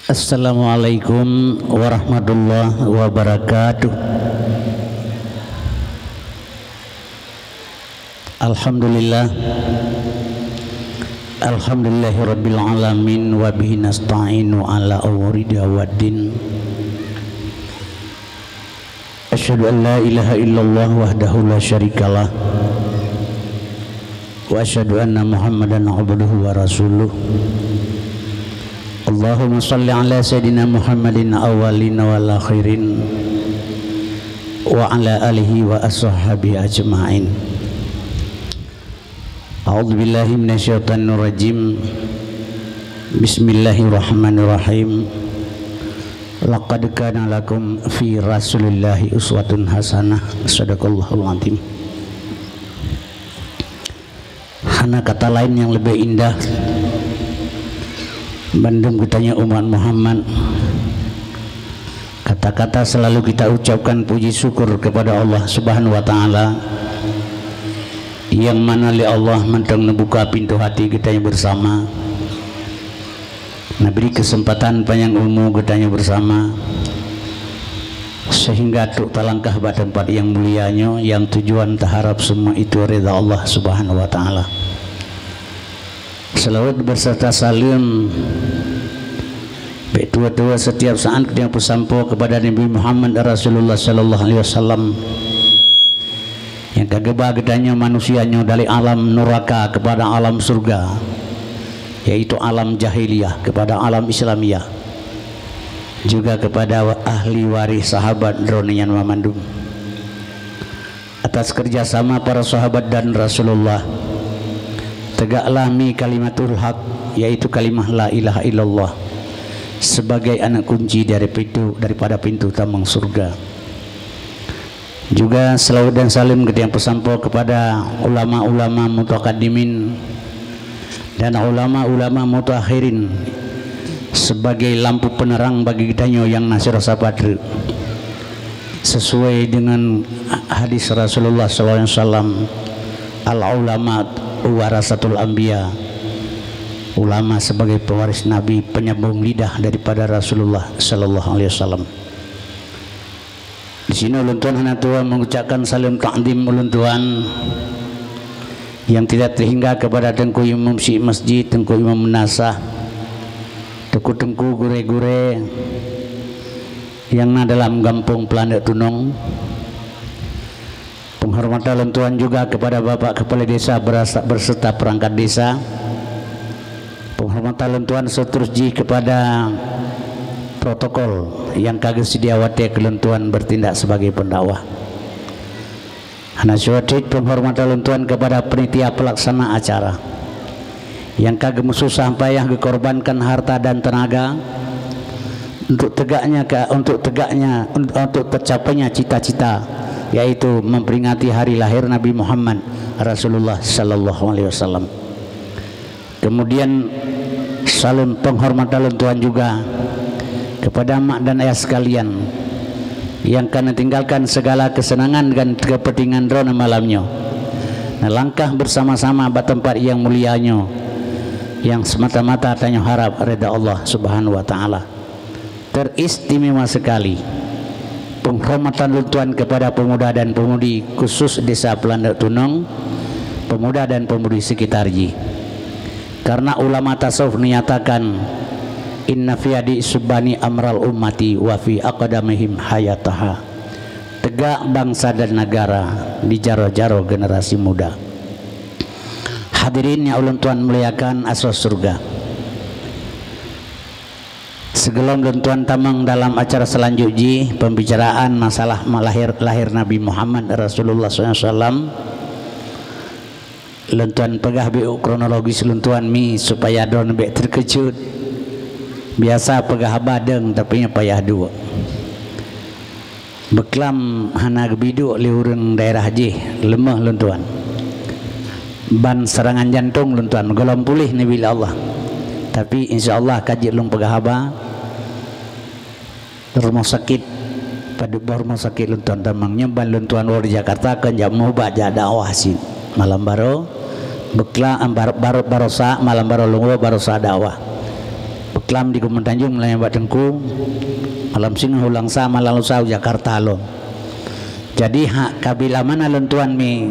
Assalamualaikum warahmatullahi wabarakatuh. Alhamdulillah, alhamdulillahi rabbil alamin, wa bihi nasta'inu ala umuri waddin. Asyhadu an la ilaha illallah wahdahu la syarikalah, wa asyhadu anna Muhammadan abduhu wa rasuluh. Allahumma salli ala sayyidina Muhammadin awwalin wal akhirin wa ala alihi wa ashabihi ajma'in. A'udzu billahi minasyaitonir rajim. Bismillahirrahmanirrahim. Laqad kana lakum fi rasulillahi uswatun hasanah. Shadaqallahul azim. Hana kata lain yang lebih indah bandung kitanya umat Muhammad. Kata-kata selalu kita ucapkan puji syukur kepada Allah Subhanahu wa taala, yang mana li Allah mentang membuka pintu hati kitanya bersama, beri kesempatan panjang umur kitanya bersama, sehingga tuk talangkah pada tempat yang mulianya, yang tujuan terharap semua itu ridha Allah Subhanahu wa taala. Selawat berserta salam tua-tua setiap saat yang bersampo kepada Nabi Muhammad Rasulullah sallallahu alaihi wasallam, yang kageba gedanya manusianya dari alam neraka kepada alam surga, yaitu alam jahiliyah kepada alam Islamiyah, juga kepada ahli waris sahabat dronian mamandum. Atas kerjasama para sahabat dan Rasulullah, tegaklah mi kalimatul haq, yaitu kalimah la ilaha illallah, sebagai anak kunci daripada pintu tambang surga. Juga selawat dan salim yang pesampo kepada ulama-ulama mutaqaddimin dan ulama-ulama mutaakhirin, sebagai lampu penerang bagi kitanya yang nasir sabadr, sesuai dengan hadis Rasulullah sallallahu alaihi wasallam, al ulama warasatul anbiya, ulama sebagai pewaris Nabi, penyambung lidah daripada Rasulullah sallallahu alaihi wasallam. Di sini ulun tuan anak tua mengucapkan salam ta'zim ulun tuan yang tidak terhingga kepada tengku imam syekh masjid, tengku imam menasah, tengku gure-gure yang dalam kampung Planet Tunong. Penghormatan ulun tuan juga kepada Bapak Kepala Desa berserta perangkat desa. Penghormatan ulun tuan seterusnya kepada protokol yang kagak sediawati ulun tuan bertindak sebagai pendakwah. Hanasyawatit penghormatan ulun tuan kepada panitia pelaksana acara yang kagak susah payah dikorbankan harta dan tenaga untuk tercapainya cita-cita, yaitu memperingati hari lahir Nabi Muhammad Rasulullah sallallahu alaihi wasallam. Kemudian salam penghormatan tuan juga kepada mak dan ayah sekalian yang kena tinggalkan segala kesenangan dan kepentingan drone malamnya, nah, langkah bersama-sama ke tempat yang mulianya, yang semata-mata tanya harap reda Allah Subhanahu wa taala. Teristimewa sekali penghormatan tuan kepada pemuda dan pemudi khusus desa Planet Tunong, pemuda dan pemudi sekitarnya, karena ulama tasawuf menyatakan inna fi adi subani amral ummati wa fi aqdamihim hayataha, tegak bangsa dan negara di jaro-jaro generasi muda. Hadirin yang ulun tuan muliakan asal surga, sebelum ulun tuan tamang dalam acara selanjutnya pembicaraan masalah lahir Nabi Muhammad Rasulullah SAW, ulun tuan pegah biu kronologis ulun tuan mi supaya don be terkejut. Biasa pegah badeng tapi payah dua. Beklam hana bidu liurang daerah je lemah ulun tuan. Ban serangan jantung ulun tuan golong pulih ni bila Allah. Tapi insyaallah kaji ulun pegah haba rumah sakit pada rumah sakit ulun tuan tamang nyemban ulun tuan di Jakarta kan jam mau baca dakwah sin malam baro bekla barosa malam baro lungo barosa dakwah Peklam di Gunung Tanjung melayang Mbak Tengku malam singa ulang sa malam lusau Jakarta lo. Jadi hak kabila mana lentuan mi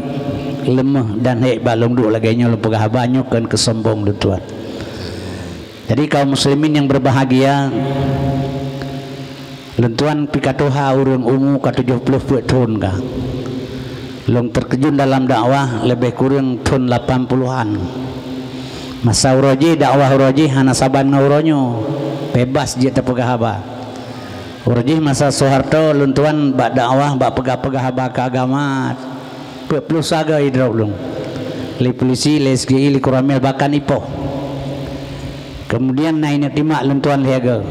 lemah dan hek balong duk lagainya lu pegah banyak kan kesombong lentuan. Jadi kaum muslimin yang berbahagia, lentuan pikatuha urang umur ke 70 tahun kah. Long terkejun dalam dakwah lebih kurang tahun 80-an. Masa uroji dakwah uroji hana saban ngauronyo bebas je tepegah haba. Uroji masa Soeharto lentuan bak dakwah bak pegah-pegah haba ke agama. Plus saga hidrauk long. Li polisi, li SGI, li Koramil bahkan ipoh. Kemudian naik timak lentuan liaga.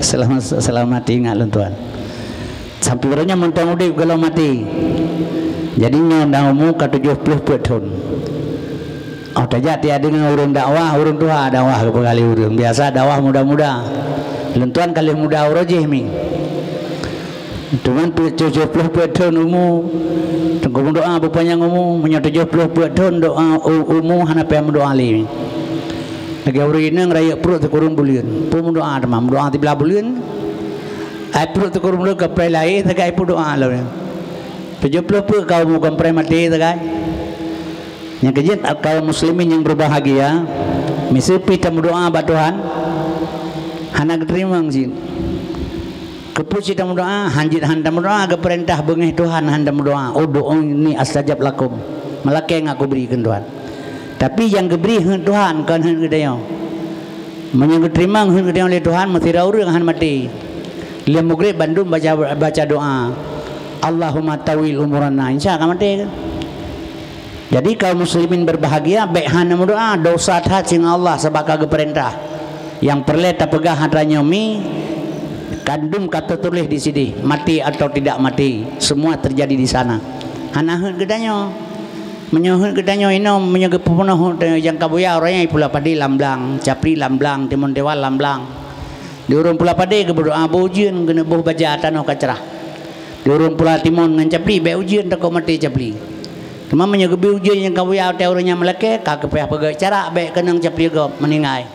Selamat ingat lentuan. Sampai orangnya mentang udip kalau mati. Jadinya dah umur ke 70 tahun. Oh tajak tiada dengan urang dakwah, urang tua dakwah ke kali urang. Biasa dakwah muda-muda. Lentuan kali muda urojih mi. Tuan 70 tahun umur. Tengku doa berpanjang umur, punya 70 tahun doa umur hana payah doa ali. Lagi orang ini ngeraya perut terkurung bulian. Pun doa demam doa ti belah bulian. Ai perut terkurung bulian ke prai lain tegai pun doa lah. 70 kau mau komprai mati tegai. Yang kejut kaum muslimin yang berbahagia, mesti kita berdoa ba Tuhan. Hana terima sih. Kepuci kita berdoa, hanjit handa berdoa ke perintah bengih Tuhan handa berdoa. Oh doa ini astajab lakum. Malake yang aku berikan Tuhan. Tapi yang diberi Tuhan kan hen gedaya. Menyang terima hen gedaya oleh Tuhan mesti raurang han mati. Lia mugrib Bandung baca doa. Allahumma tawil umurana insya Allah mati kan. Jadi kaum muslimin berbahagia baik hana berdoa dosa hat sing Allah sebagai perintah. Yang perlu tapegah hadranya mi kandung kata tulis di sini mati atau tidak mati semua terjadi di sana. Hana hen gedanya. Menyuhun gedanya ino menyugup penuh yang kabuya orangnya pula padi lamblang, capri lamblang, timun dewa lamblang. Diurung pula padi ke berdoa ujian kena buh baca tanah kacerah. Diurung pula timun ngan capri be ujian tak mati capri. Cuma menyugup ujian yang kabuya orangnya meleke kak payah pegai cara be kenang capri go meningai.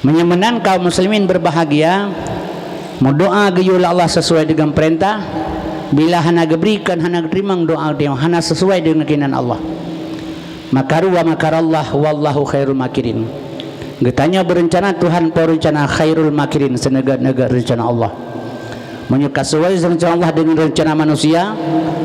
Menyemenan kaum muslimin berbahagia, berdoa gayul Allah sesuai dengan perintah. Bila hana geberikan hana terima doa dia hana sesuai dengan keinginan Allah. Makaru wa makarallah wallahu khairul makirin. Getanya berencana Tuhan perencana khairul makirin senegak-negak rencana Allah. Menyuka sesuai rencana Allah dengan rencana manusia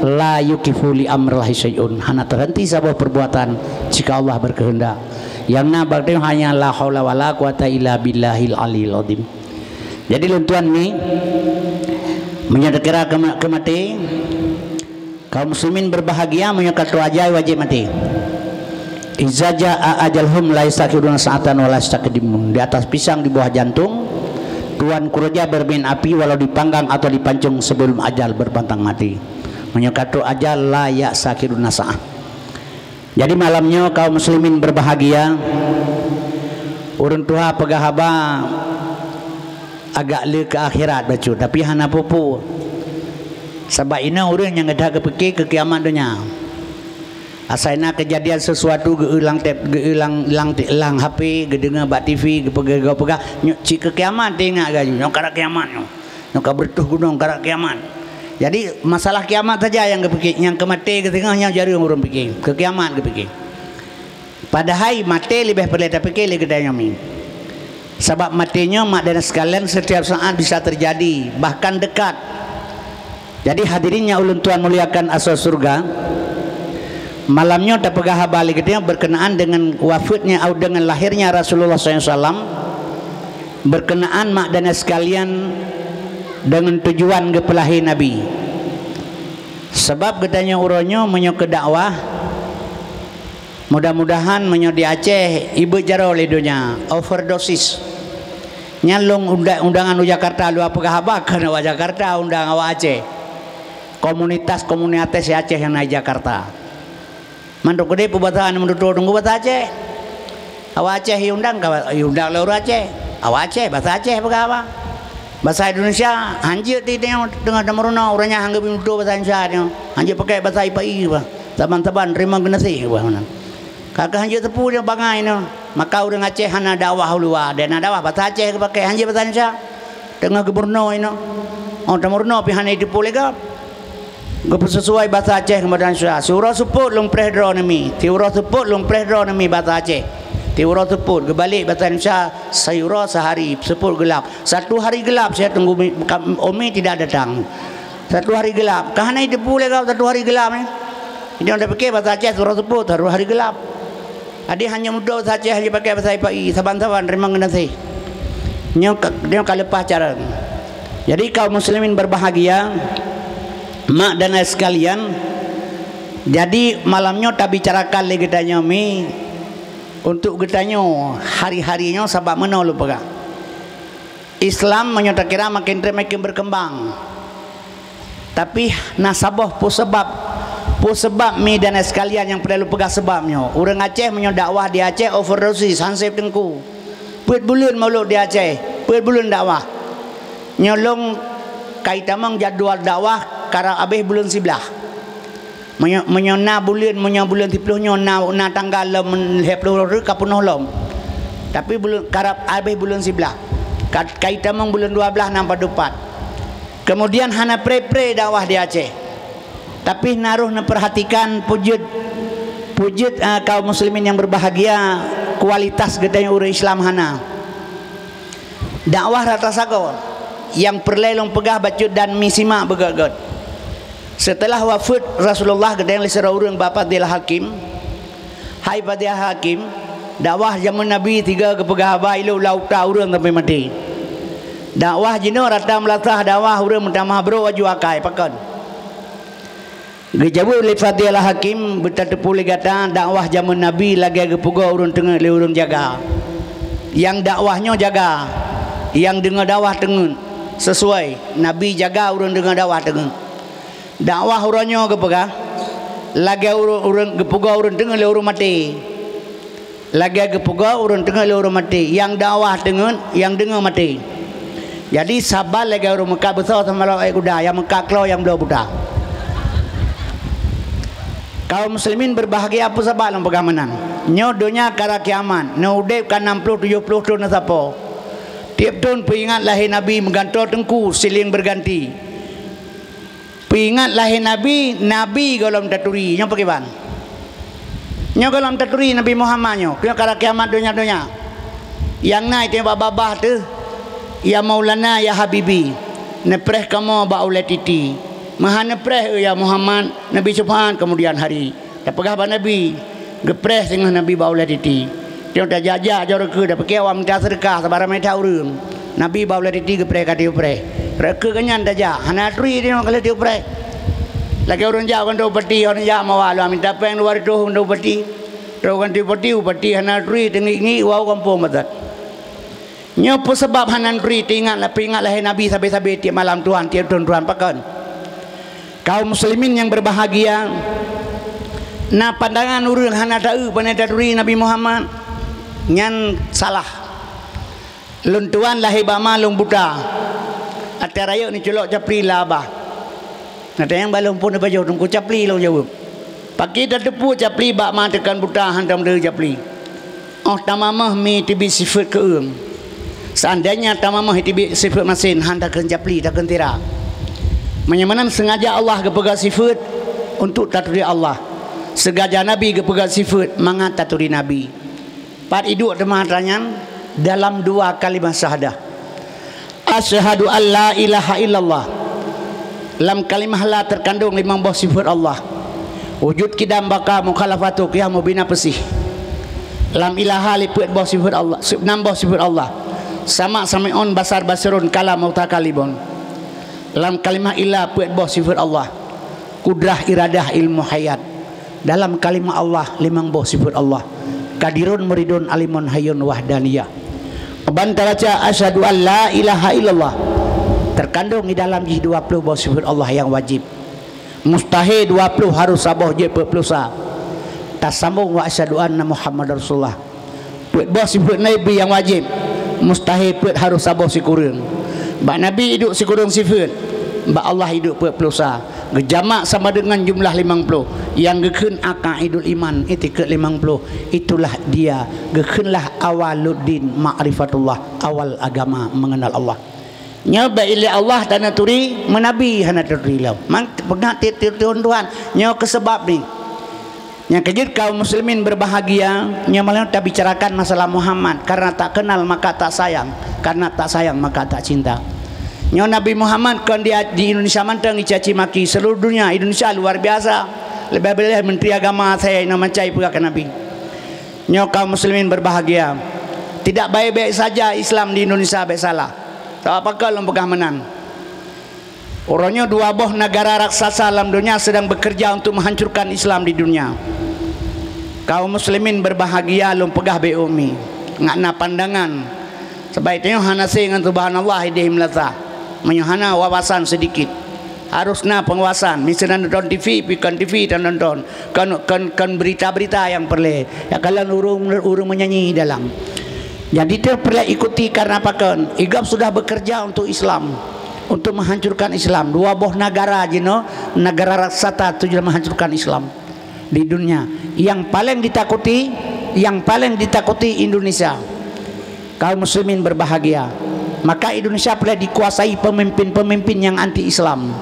la yukifu li amrillahi syai'un. Hana terhenti sebuah perbuatan jika Allah berkehendak. Yang nabaknya hanya la haula wala quwata illa billahil aliyil azim. Jadi lentuan ni menyadakira kemati kaum muslimin berbahagia menyukai ajai wajib mati. Iza jaa ajalhum la yastakiruna sa'atan wa la yastakdimun. Di atas pisang di bawah jantung tuan kurja bermain api walau dipanggang atau dipancung sebelum ajal berpantang mati. Menyukai ajal la yastakiruna sa'ah. Jadi malamnya kaum muslimin berbahagia. Urang tua pegahaba agak le ke akhirat bacu tapi hana pupu sebab ini orang yang ada kepikir ke kiamat dunia asalnya kejadian sesuatu geulang HP gedengar bak TV gepegah cik ke kiamat tengok gaju nyok karak kiamat nyok bertuh gunung karak kiamat. Jadi masalah kiamat saja yang kepikir, yang kemati ke tengahnya jari orang pikir ke kiamat kepikir. Padahal mati lebih perlu terpikir lagi dari kami. Sebab matinya mak dan sekalian setiap saat bisa terjadi bahkan dekat. Jadi hadirinnya ulun tuan muliakan asal surga. Malamnya terpegah balik dia berkenaan dengan wafatnya atau dengan lahirnya Rasulullah SAW. Berkenaan mak dan sekalian dengan tujuan kepelahi Nabi. Sebab katanya uronyo menyok dakwah. Mudah-mudahan menyok di Aceh ibu jaro ledonya overdosis. Nyalung undangan u Jakarta lu apa kahabak karena wa Jakarta undang awa Aceh. Komunitas Aceh yang naik Jakarta. Manduk gede pubataan mendutu tunggu bahasa Aceh. Awa Aceh undang leur Aceh. Awa Aceh bahasa Aceh apa apa. Bahasa Indonesia anjir di tengah demuruna orangnya hanggap mendutu bahasa Indonesia. Anjir pakai bahasa IPI bah. Taban-taban terima genasi bah. Kakak anjir tepu dia bangai no. maka orang Aceh hana dakwah luar dan dakwah bahasa Aceh pakai hanya bahasa Indonesia tengah gubernur ini gubernur pi hana itu boleh ke sesuai bahasa Aceh kemudian surah support long prehdro nami tiura support long prehdro nami bahasa Aceh tiura support kebalik bahasa Indonesia sayura sehari support gelap satu hari gelap saya tunggu Umi tidak datang satu hari gelap kahana itu boleh kau satu hari gelap ni dia dah pakai bahasa Aceh surah support satu hari gelap adik hanya mudah bahasa Aceh hanya pakai bahasa IPI saban-saban remang nasi dia kalau lepas cara jadi kaum muslimin berbahagia mak dan ayah sekalian jadi malamnya tak bicarakan lagi getanya mi untuk getanya hari-harinya sebab mana lupa Islam menyata kira makin berkembang tapi nasabah pun sebab mi dan sekalian yang perlu pegang sebabnya orang Aceh menyodakwah di Aceh overdosis hansip tengku puit bulan maulud di Aceh puit bulan dakwah nyolong kaitamang jadual dakwah karena habis bulan sebelah menyona bulan 30 nyona tanggal 10 kapunoh lom tapi bulan karena habis bulan sebelah kaitamang bulan 12 nampak dupat kemudian hana pre dakwah di Aceh tapi naruh perhatikan pujud kaum muslimin yang berbahagia kualitas gedanya urang Islam hana dakwah rata sagor yang perlelong pegah bacut dan misimak begagot setelah wafat Rasulullah gedang lisara urang bapa dia hakim hai pada hakim dakwah zaman Nabi 3 kepegah bailu lauta urang sampai mati dakwah jino rata melatah dakwah urang mentamah bro waju akai pakan gejabu li fadilah hakim bertetepu li gata dakwah zaman Nabi lagi gepuga urun tengah li urun jaga yang dakwahnya jaga yang dengar dakwah tengah sesuai Nabi jaga urun dengar dakwah tengah dakwah urunnya gepuga lagi urun gepuga urun tengah li urun mati lagi gepuga urun tengah li urun mati yang dakwah tengah yang dengar mati jadi sabar lagi urun Mekah besar sama lawan kuda yang Mekah klau yang dua budak kaum muslimin berbahagia apa sebab dalam pegamanan nyodonya kara kiaman nudep kan 60-70 tahun sapo tiap tahun peringat lahir Nabi menggantor tengku siling berganti peringat lahir Nabi golom taturi nyo pakai ban nyo golom taturi Nabi Muhammad nyo kara kiamat dunia yang naik tembak babah tu ya Maulana ya Habibi nepreh kamu ba oleh titi Mahana preh ya Muhammad Nabi Subhan kemudian hari dah pegah ba Nabi gepreh dengan Nabi baula titi dia dah jajah jauh ke dah pakai awam minta sedekah sabar mai tahu urang Nabi baula titi gepreh ka dia preh reke kenyan dah jah hana tri dia kalau dia preh lagi orang jauh kan do peti orang jauh mawala minta peng luar tu do peti do kan dia peti hana tri tengi wau kampung matat nyopo sebab hana tri ingatlah Nabi sampai tiap malam Tuhan tiap Tuhan pakan kaum muslimin yang berbahagia na pandangan urang hana dau panadari Nabi Muhammad nyan salah luntuan lahir bama lung buta ate raya ni culok capri labah ada yang balung pun baju tungku capli lo jawab pagi dah tepu capli bak ma tekan buta hantam de capli oh tamamah mi tibi sifat keum seandainya tamamah tibi sifat masin handakan capli takkan tira menyamanan sengaja Allah kepegang sifat untuk taturi Allah sengaja Nabi kepegang sifat mangat taturi Nabi pat iduk temahannya dalam 2 kalimat syahadah asyhadu an la ilaha illallah dalam kalimah la terkandung 5 buah sifat Allah wujud kidam baka mukhalafatu qiyamu bina pesih lam ilaha liput buah sifat Allah 6 buah sifat Allah sama sami'un basar basirun kalam mutakalibun dalam kalimah ilah puat boh sifat Allah kudrah iradah ilmu hayat dalam kalimah Allah 5 boh sifat Allah kadirun muridun alimun hayyun wahdaniyah bantara baca asyhadu an la ilaha illallah terkandung di dalam 20 boh sifat Allah yang wajib mustahil 20 harus sabah je perplusa tak sambung wa asyhadu anna Muhammad Rasulullah puat boh sifat Nabi yang wajib mustahil puat harus sabah si kurang Bak Nabi hidup sekurang sifat ba Allah hidup pelusa gejamak sama dengan jumlah 50 yang gekeun aqaidul iman itu ke 50 itulah dia gekeunlah awaluddin ma'rifatullah awal agama mengenal Allah nyoba ila Allah dan turi menabi hana turilau mang pengat Tuhan nyo kesebab ni yang kejut kaum muslimin berbahagia nyamalnya tak bicarakan masalah Muhammad karena tak kenal maka tak sayang karena tak sayang maka tak cinta nyo Nabi Muhammad kan dia di Indonesia mantang dicaci maki seluruh dunia Indonesia luar biasa lebih-lebih menteri agama saya nama cai pegah Nabi nyo kaum muslimin berbahagia tidak baik-baik saja Islam di Indonesia baik salah tak apakah lom pegah menan orangnya dua buah negara raksasa dalam dunia sedang bekerja untuk menghancurkan Islam di dunia kaum muslimin berbahagia lom pegah beumi ngakna pandangan sebaiknya hanase dengan Tuhan Allah hidayah melata menyuhana wawasan sedikit harusnya penguasaan misalnya nonton TV pikan TV dan nonton kan berita-berita yang perlu ya kalian urung menyanyi dalam jadi dia perlu ikuti karena apa kan IGAP sudah bekerja untuk Islam untuk menghancurkan Islam dua buah negara jino negara raksasa tujuan menghancurkan Islam di dunia yang paling ditakuti Indonesia kaum muslimin berbahagia maka Indonesia boleh dikuasai pemimpin-pemimpin yang anti Islam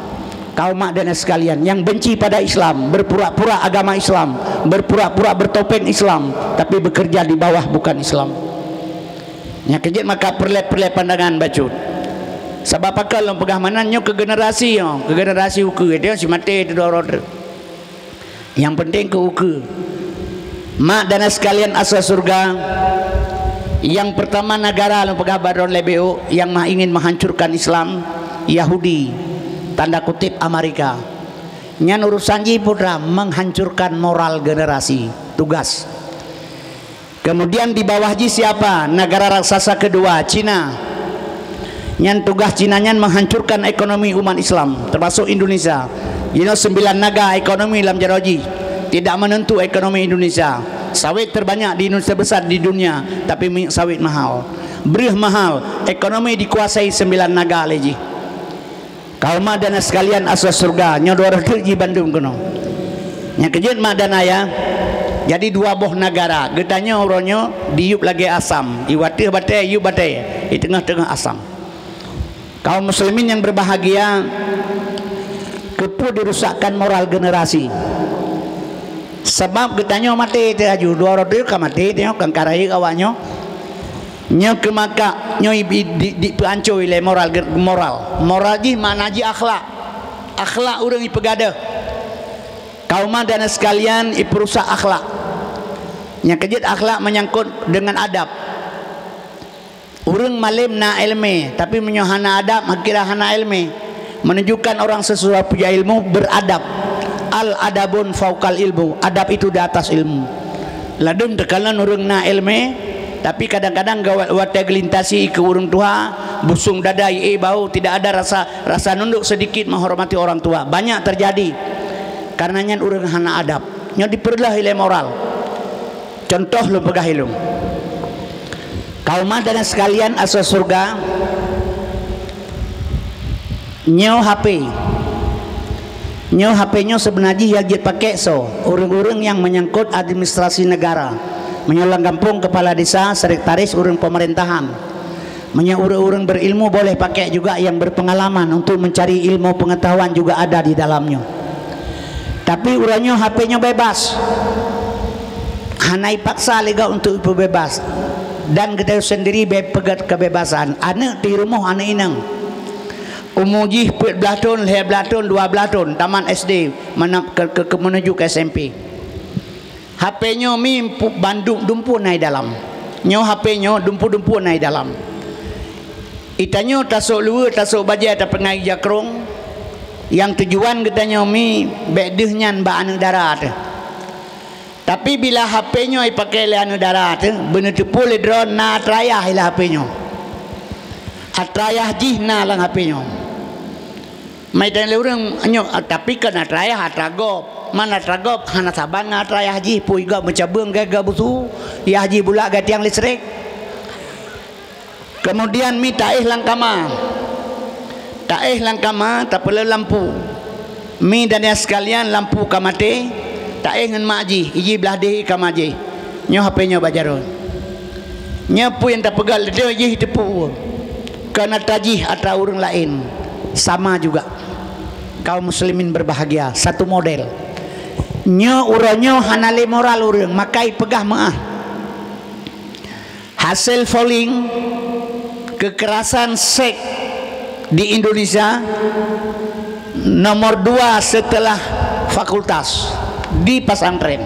kaum mak dan sekalian yang benci pada Islam berpura-pura agama Islam berpura-pura bertopeng Islam tapi bekerja di bawah bukan Islam yang kejut maka perle pandangan bacut sebab apa kalau pegah manannya ke generasi uke dia si mati itu dorot yang penting ke uke mak dan sekalian asal surga yang pertama negara yang pegah baron lebeo yang ingin menghancurkan Islam Yahudi tanda kutip Amerika nyan urusan putra menghancurkan moral generasi tugas kemudian di bawah siapa negara raksasa kedua Cina nyan tugas Cina nyan menghancurkan ekonomi umat Islam termasuk Indonesia 9 naga ekonomi dalam jaroji tidak menentu ekonomi Indonesia sawit terbanyak di Indonesia besar di dunia tapi minyak sawit mahal benih mahal ekonomi dikuasai 9 naga leji kaum dan sekalian asal surga nyodor di Bandung kono nya kejut mak dan ayah jadi dua buah negara getanya orangnya diup lagi asam iwatih batai iup batai di tengah-tengah asam kaum muslimin yang berbahagia kepu dirusakkan moral generasi sebab getanya mati teh aju dua roda ka mati teh kang karai kawanyo nyo ke maka nyo di peanco ile moral ji mana ji akhlak urang ipegada kaum dan sekalian iperusak akhlak nya kejut akhlak menyangkut dengan adab urang malim na ilmu tapi menyohana adab makira hana ilmu menunjukkan orang sesuatu punya ilmu beradab al adabun faukal ilmu adab itu di atas ilmu ladum tekalan urang na ilmu tapi kadang-kadang gawat wate gelintasi ke urang tua busung dadai bau tidak ada rasa nunduk sedikit menghormati orang tua banyak terjadi karenanya urang hana adab nya diperlah ile moral contoh lu pegah ilmu kaum dan sekalian asal surga nyo HP-nya sebenarnya yang dipakai urang-urang yang menyangkut administrasi negara menyolang kampung kepala desa sekretaris urang pemerintahan urang-urang berilmu boleh pakai juga yang berpengalaman untuk mencari ilmu pengetahuan juga ada di dalamnya tapi urangnya HP-nya bebas hanai paksa lega untuk bebas dan kita sendiri pegat kebebasan anak di rumah anak inang umuji 14 tahun, 12 tahun, 12 tahun taman SD menuju ke SMP HP-nya mi Bandung dumpu naik dalam nyo HP-nya dumpu naik dalam itanyo tasuk luar tasuk bajai tak pengai jakrong yang tujuan katanya mi bedehnya ba anu darat tapi bila HP-nya dipakai oleh anu darat bener tepul drone na atrayah lah HP-nya atrayah jihna lang HP-nya mai dan orang anyo tapi kan atrayah atragop mana atragop hana saban atrayah ji pui ga mencabung gaga busu ya haji pula ga tiang listrik kemudian mi taih lang kama tak langkama tak perlu lampu mi dan ya sekalian lampu kamate tak ngan maji iji belah deh kamaji nyo HP nya bajaron nyapu yang tak pegal dia je tepu karena tajih atau orang lain sama juga kaum muslimin berbahagia satu model nyo uronyo hanale moral urang makai pegah maah hasil polling kekerasan seks di Indonesia nomor 2 setelah fakultas di pesantren.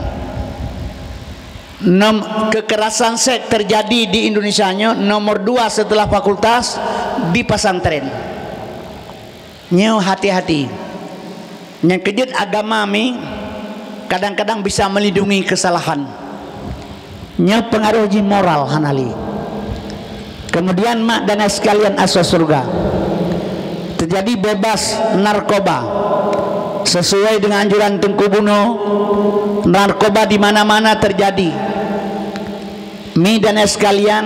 Kekerasan seks terjadi di Indonesia nomor 2 setelah fakultas di pesantren. Nyo hati-hati. Yang kejut agama mi kadang-kadang bisa melindungi kesalahan. Nyo pengaruh moral hanali. Kemudian mak dan sekalian asas surga. Terjadi bebas narkoba sesuai dengan anjuran Tengku Buno. Narkoba di mana-mana terjadi. Mi dan sekalian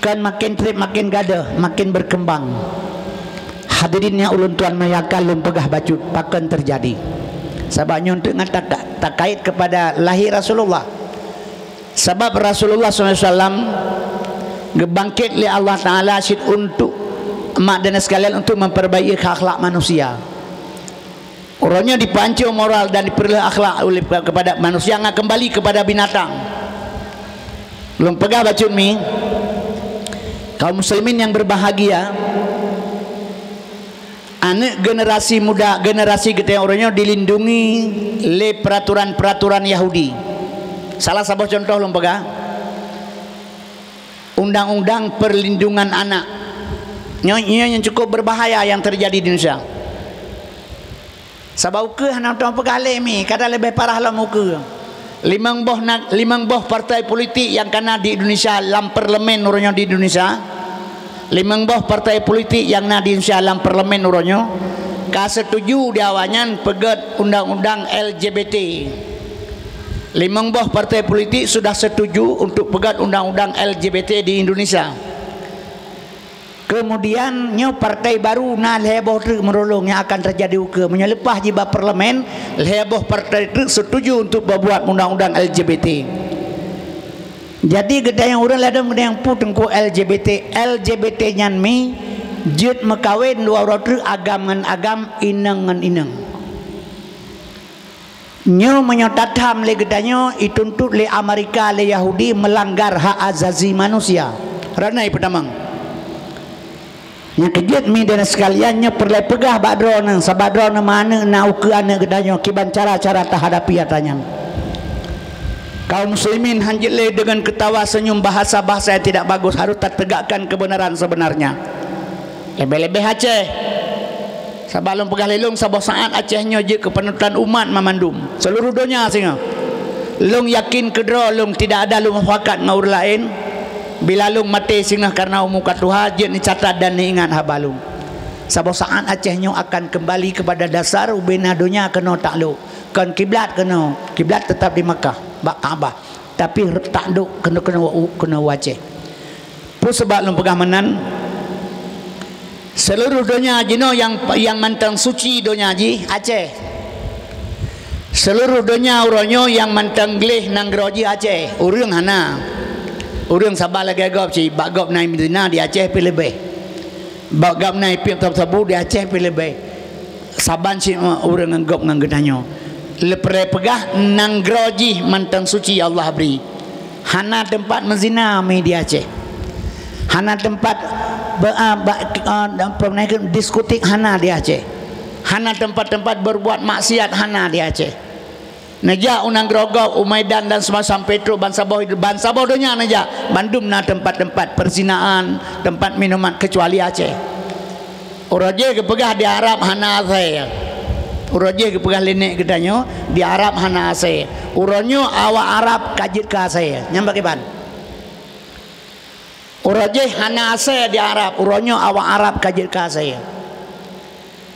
kan makin trip makin gada makin berkembang. Hadirinnya ulun tuan mayakal lum pegah bacut pakan terjadi. Sebabnya untuk tak kait kepada lahir Rasulullah. Sebab Rasulullah SAW gebangkit oleh Allah Ta'ala syid untuk mak dan sekalian untuk memperbaiki akhlak manusia. Orangnya dipancing moral dan diperlu akhlak oleh kepada manusia yang kembali kepada binatang. Belum pegah bacun mi kaum muslimin yang berbahagia, anak generasi muda generasi kita orangnya dilindungi oleh peraturan-peraturan Yahudi. Salah satu contoh belum pegah undang-undang perlindungan anak. Ini yang cukup berbahaya yang terjadi di Indonesia. Sebab ke anak tuan pegale mi kada lebih parah lah muka. Limang boh partai politik yang kena di Indonesia dalam parlemen urangnya di Indonesia. Limang boh partai politik yang na di Indonesia dalam parlemen urangnya ka setuju di awalnya pegat undang-undang LGBT. Limang boh partai politik sudah setuju untuk pegat undang-undang LGBT di Indonesia. Kemudian nyo partai baru na leboh tu merolong yang akan terjadi ke menyelepas jiba parlemen leboh partai tu setuju untuk membuat undang-undang LGBT. Jadi gede yang orang ladang gede yang puteng ku LGBT nyan mi jut mekawin dua orang tu agam ngan agam inang ngan inang. Nyo menyotatam le gedanya ituntut le Amerika le Yahudi melanggar hak azazi manusia. Ranai pertamang. Yang kejut mi dan sekaliannya perlu pegah badrona sabadrona mana nak ke anak gedanya kiban cara-cara terhadapi atanya. Kaum muslimin hanjile dengan ketawa senyum bahasa-bahasa yang tidak bagus harus tegakkan kebenaran sebenarnya. Lebih-lebih Aceh. Sebelum pegah lelung sabah saat Acehnya je kepenutan umat memandum seluruh dunia singa. Lung yakin kedro lung tidak ada lung fakat ngaur lain. Bila lung mati singgah karena umuka Tuhan je ni catat dan ni ingat habalung. Sabah saat Acehnya akan kembali kepada dasar ubena dunia kena takluk. Kan kiblat kena kiblat tetap di Makkah bak Kaabah. Tapi takluk kena Aceh. Pun sebab lung pegah menan seluruh dunia jino yang mantang suci dunia ji Aceh. Seluruh dunia uronyo yang mantang gleh nang geroji Aceh. Urang hana. Urang sabah lagi gop ci bak gop nai Medina di Aceh pi lebih. Bak gop nai pi tabu di Aceh pi lebih. Saban ci urang ngop ngang gedanyo. Lepre pegah nang geroji mantang suci Allah beri. Hana tempat menzina mi di Aceh. Hana tempat diskotik hana di Aceh. Hana tempat-tempat berbuat maksiat hana di Aceh. Naja unang grogok Umaidan dan semua sampai tu Bansabo dunia naja Bandung na tempat-tempat perzinaan, tempat minuman kecuali Aceh. Uraje ke pegah di Arab hana saya. Uraje ke pegah lenek gedanyo di Arab hana saya. Uronyo awak Arab kajit ka saya. Nyambak iban. Uraje hana saya di Arab, uronyo awak Arab kajit ka saya.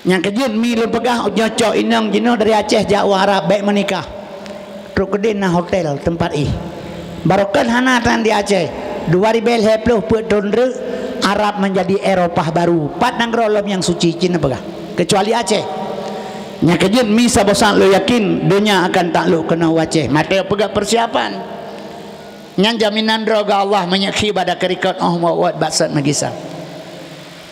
Yang kejut mi lu pegah nyocok inang jino dari Aceh jauh Arab baik menikah. Trukedin na hotel tempat ih. Barokan hana tan di Aceh. 2020 put tundre Arab menjadi Eropah baru. Pat nang rolom yang suci Cina pegah. Kecuali Aceh. Nya kejut mi sabosan lo yakin dunia akan takluk kena Aceh. Mata pegah persiapan. Nyan jaminan roga Allah menyekhi pada kerikot mawat baksat magisa.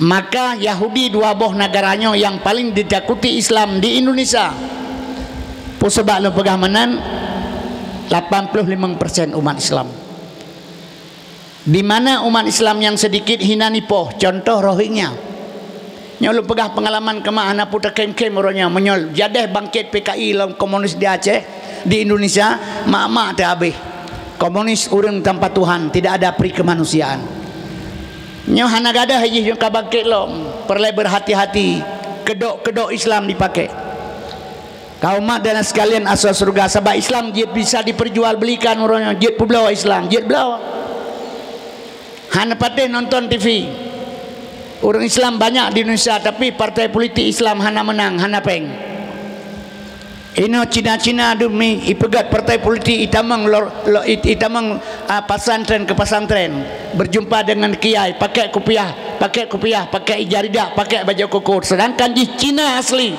Maka Yahudi dua boh negaranya yang paling ditakuti Islam di Indonesia. Po sebab lo pegah menan 85% umat Islam. Di mana umat Islam yang sedikit hina nipoh, contoh Rohingya. Nyol pegah pengalaman kemah anak putra kem-kem orangnya menyol jadeh bangkit PKI lawan komunis di Aceh, di Indonesia mak-mak tak habis. Komunis urang tanpa Tuhan, tidak ada pri kemanusiaan. Nyo hana gadah haji yang kabangkit lo, perlu berhati-hati. Kedok-kedok Islam dipakai. Kaum mak dan sekalian asal surga, sebab Islam dia bisa diperjualbelikan orangnya. Jid pebelawa Islam, jid belawa. Hana patih nonton TV. Orang Islam banyak di Indonesia, tapi partai politik Islam hana menang, hana peng. Ino Cina-Cina demi ipegat partai politik itamang pasantren ke pasantren, berjumpa dengan kiai pakai kopiah, pakai ijaridah, pakai baju koko. Sedangkan di Cina asli,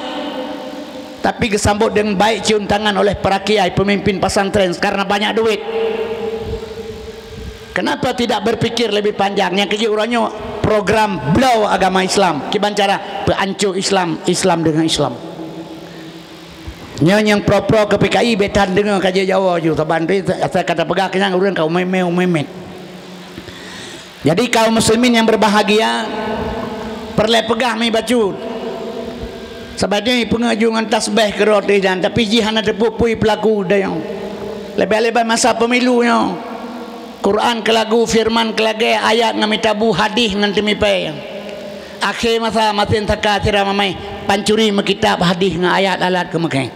tapi disambut dengan baik cium tangan oleh para kiai pemimpin pasantren karena banyak duit. Kenapa tidak berpikir lebih panjang? Yang kejurannya program belau agama Islam. Kiban cara peancur Islam, Islam dengan Islam. Yang pro-pro ke PKI betan dengan kaji Jawa ju. Taban tu saya kata pegah kenyang urang kau memet. Jadi kaum muslimin yang berbahagia perle pegah mi bacut. Sebabnya pengajuan tasbih ke roti dan tapi jihana tepupui pelaku dayang. Lebih-lebih masa pemilunya. Quran ke lagu, firman ke lagi, ayat ngamitabu hadis nganti mipai. Akhir masa matin taka tira mamai pancuri mekitab hadis dengan ayat alat ke makai.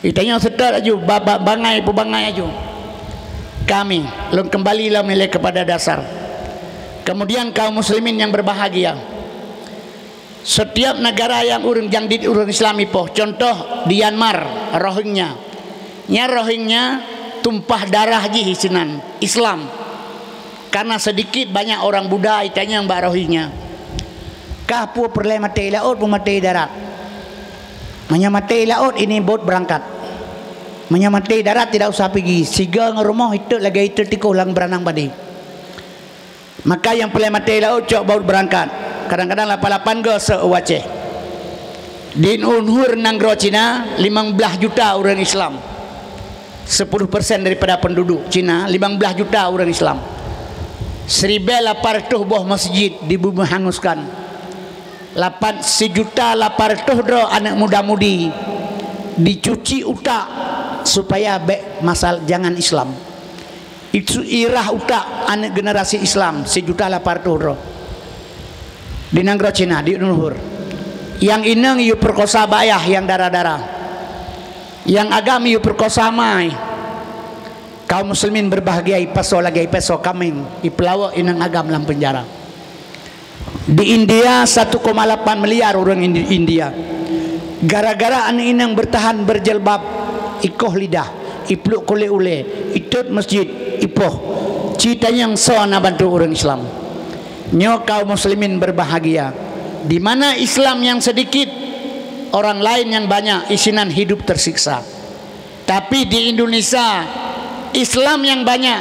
Itanya sedar aju bangai pubangai aju. Kami lom kembali lah milik kepada dasar. Kemudian kaum muslimin yang berbahagia. Setiap negara yang urang jangdit urang Islami poh, contoh di Myanmar, Rohingya. Nya Rohingya tumpah darah ji sinan Islam karena sedikit banyak orang Buddha itanya yang mbak Rohingya kah pu perle mati laut pu mati darat menyamati laut ini bot berangkat menyamati darat tidak usah pergi siga ngerumah itu lagi itu tikuh lang beranang badi maka yang perle mati laut cok baut berangkat kadang-kadang 88 go se-Aceh di Unhur Nanggro Cina 15 juta orang Islam 10% daripada penduduk Cina 15 juta orang Islam 1,800 buah masjid dibumi hanguskan 1,800,000 anak muda-mudi dicuci utak supaya masal jangan Islam itu irah utak anak generasi Islam 1,800,000 di Nanggro Cina di Unhur yang inang yu perkosa bayah yang darah-darah yang agami yu perkosa mai kaum muslimin berbahagia ipaso lagi ipaso kaming ipelawa inang agam dalam penjara di India 1,8 miliar orang India gara-gara anak inang bertahan berjelbab ikoh lidah ipluk kule ule itut masjid ipoh cita yang soana bantu orang Islam nyo kaum muslimin berbahagia di mana Islam yang sedikit orang lain yang banyak isinan hidup tersiksa. Tapi di Indonesia Islam yang banyak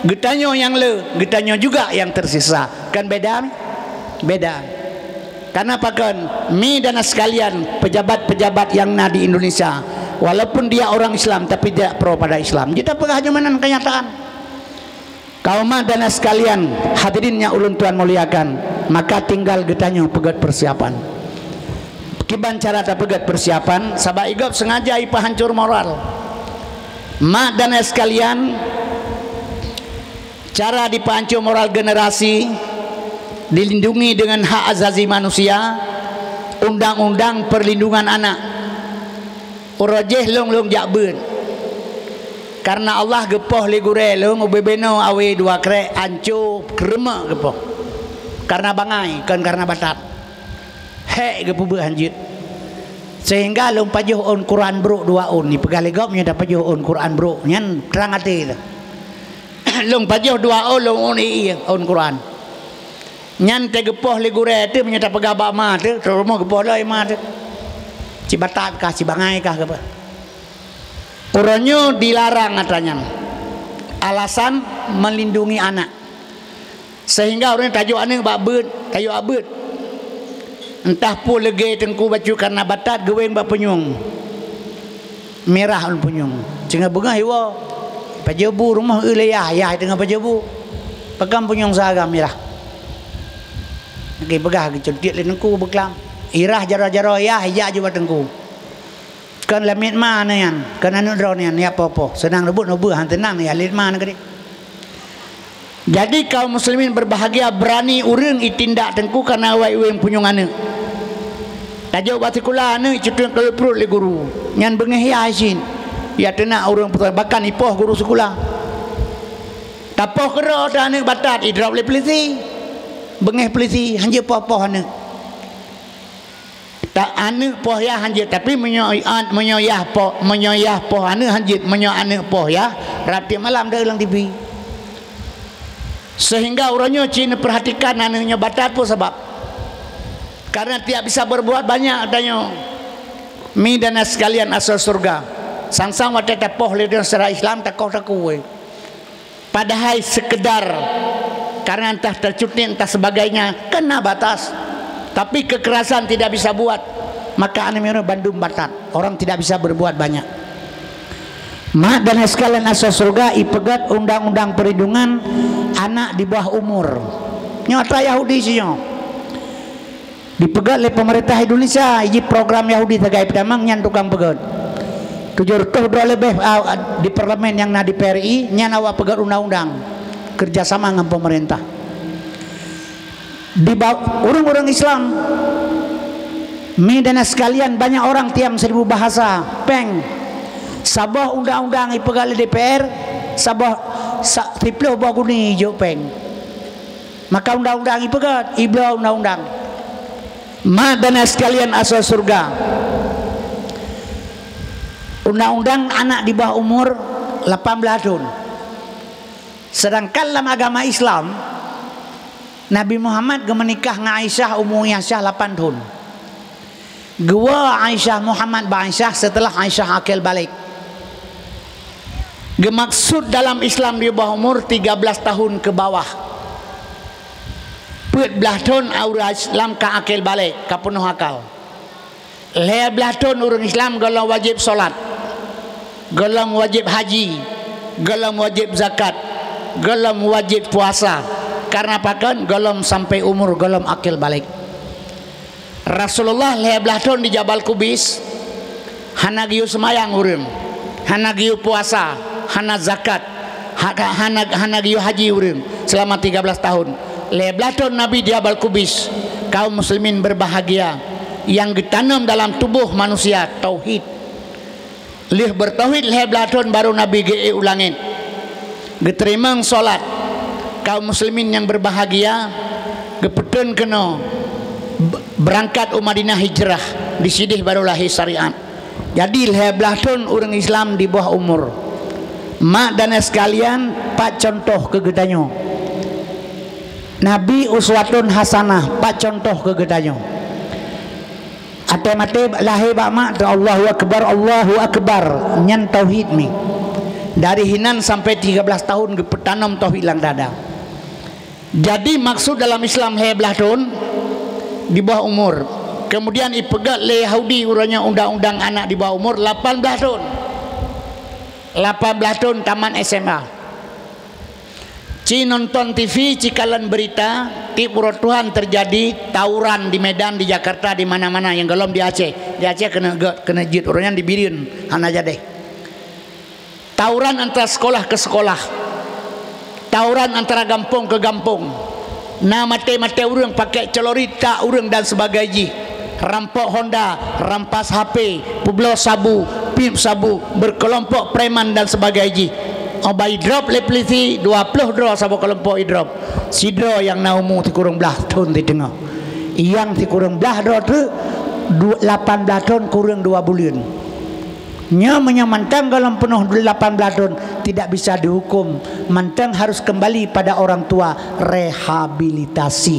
getanyo yang getanyo juga yang tersisa kan beda karena apa kan mi dan sekalian pejabat-pejabat yang ada di Indonesia walaupun dia orang Islam tapi tidak pro pada Islam kita pengajumanan kenyataan kaum dan sekalian hadirinnya ulun Tuhan muliakan maka tinggal getanyo pegat persiapan kiban cara tapegat persiapan sabak igop sengaja ipa hancur moral mak dan sekalian cara dipancur moral generasi dilindungi dengan hak azazi manusia undang-undang perlindungan anak urajeh long jakbeun karena Allah gepoh ligure long ubebeno awe dua krek ancu krema gepoh karena bangai kan karena batat hek gepu hanjit sehingga lum pajuh on Quran bro 2 on ni pegalegop nya dapat pajuh on Quran bro nyan terang ati lum pajuh 2 on lum on on Quran Nyan te gepoh le gure tu menyata pegaba ma tu rumah gepoh lai ma tu. Cibatat kah cibangai kah ke apa? Uronyo dilarang katanya. Alasan melindungi anak. Sehingga orang tajuk anak bak beut, tajuk abut. Entah pun lege tengku baju karena batat geweng bak penyung. Merah on penyung. Cenga bengah iwa. Pajebu rumah ulayah ya tengah pajebu. Pegang penyung saga merah. Ngi pegah kecutit le tengku beklam. Irah jara-jara ya hija je batengku. Kan lamit mana yan? Kan anu dro ni ya apa-apa. Senang rebut nobu han tenang ya lit mana kedi. Jadi kaum muslimin berbahagia berani urang itindak tengku karena wai-wai punyung anu. Tajuk batikula anu cutun kalau perut le guru. Nyan bengeh ya isin. Ya tenak urang bahkan ipoh guru sekolah. Tapoh kero dah anu batat idrap le polisi. Bengeh polisi hanje poh-poh anu. Tak anu poh ya hanje tapi menyoyah poh anu hanje menyo anu poh ya rati malam dah ulang TV. Sehingga orangnya Cina perhatikan anunya batat pun sebab karena tidak bisa berbuat banyak adanya. Mi dan sekalian asal surga. Sang-sang wadah poh le secara Islam takoh-takoh. Padahal sekedar karena entah tercuti entah sebagainya kena batas, tapi kekerasan tidak bisa buat, maka anemira Bandung batat orang tidak bisa berbuat banyak. Mak dan sekalian asal surga ipegat undang-undang perlindungan anak di bawah umur nyata Yahudi sih dipegat oleh pemerintah Indonesia. Ini program Yahudi tagai pedamang nyan tukang pegat 700 dolar lebih di parlemen yang na di PRI nyan awak pegat undang-undang kerjasama dengan pemerintah. Di orang-orang Islam mi dan sekalian banyak orang tiam 1000 bahasa peng sabah undang-undang ipegal DPR sabah tiplo baguni hijau peng maka undang-undang ipegal iblau undang-undang ma dan sekalian asal surga undang-undang anak di bawah umur 18 tahun. Sedangkan dalam agama Islam Nabi Muhammad menikah dengan Aisyah umurnya Aisyah 8 tahun. Gua Aisyah Muhammad ba Aisyah setelah Aisyah akil balik. Gemaksud dalam Islam di bawah umur 13 tahun ke bawah. 14 tahun orang Islam ka akil balik, ka penuh akal. 15 tahun orang Islam galau wajib solat, galau wajib haji, galau wajib zakat, galau wajib puasa. Karena pakan galau sampai umur galau akil balik. Rasulullah 15 tahun di Jabal Kubis hana giu semayang urang, hana giu puasa, hana zakat, hana giu haji urang selama 13 tahun. 15 tahun Nabi di Jabal Kubis, kaum muslimin berbahagia yang ditanam dalam tubuh manusia tauhid. Lih bertauhid 15 tahun baru Nabi ge ulangin. Geterima salat. Kaum muslimin yang berbahagia gepetun kena berangkat Madinah hijrah di sidih baru lahir syariat. Jadi 15 tahun orang Islam di bawah umur. Mak dan sekalian pak contoh kegedanyo. Nabi uswatun hasanah pak contoh kegedanyo. Ate-mate lahir bak mak Allahu akbar nyan tauhid mi. Dari hinan sampai 13 tahun gepetanam tauhid lang dada. Jadi maksud dalam Islam 15 tahun di bawah umur. Kemudian ipegat le Yahudi urangnya undang-undang anak di bawah umur 18 tahun. 18 tahun taman SMA. Ci nonton TV, cikalan berita, ti Tuhan terjadi tawuran di Medan, di Jakarta, di mana-mana yang gelom di Aceh. Di Aceh kena jit urangnya di Birin, hana jadeh. Tawuran antara sekolah ke sekolah. Tawuran antara gampung ke gampung. Nah mate-mate urang pakai celurit tak urang dan sebagainya. Rampok Honda, rampas HP, publo sabu, pimp sabu, berkelompok preman dan sebagainya. Obai drop le polisi 20 draw sabu kelompok idrop. Si draw yang naumu ti kurang belah tahun ti tengah. Yang ti kurang belah draw tu 18 tahun kurang 2 bulan. Nya menyamantang dalam penuh 18 tahun tidak bisa dihukum. Mantang harus kembali pada orang tua rehabilitasi.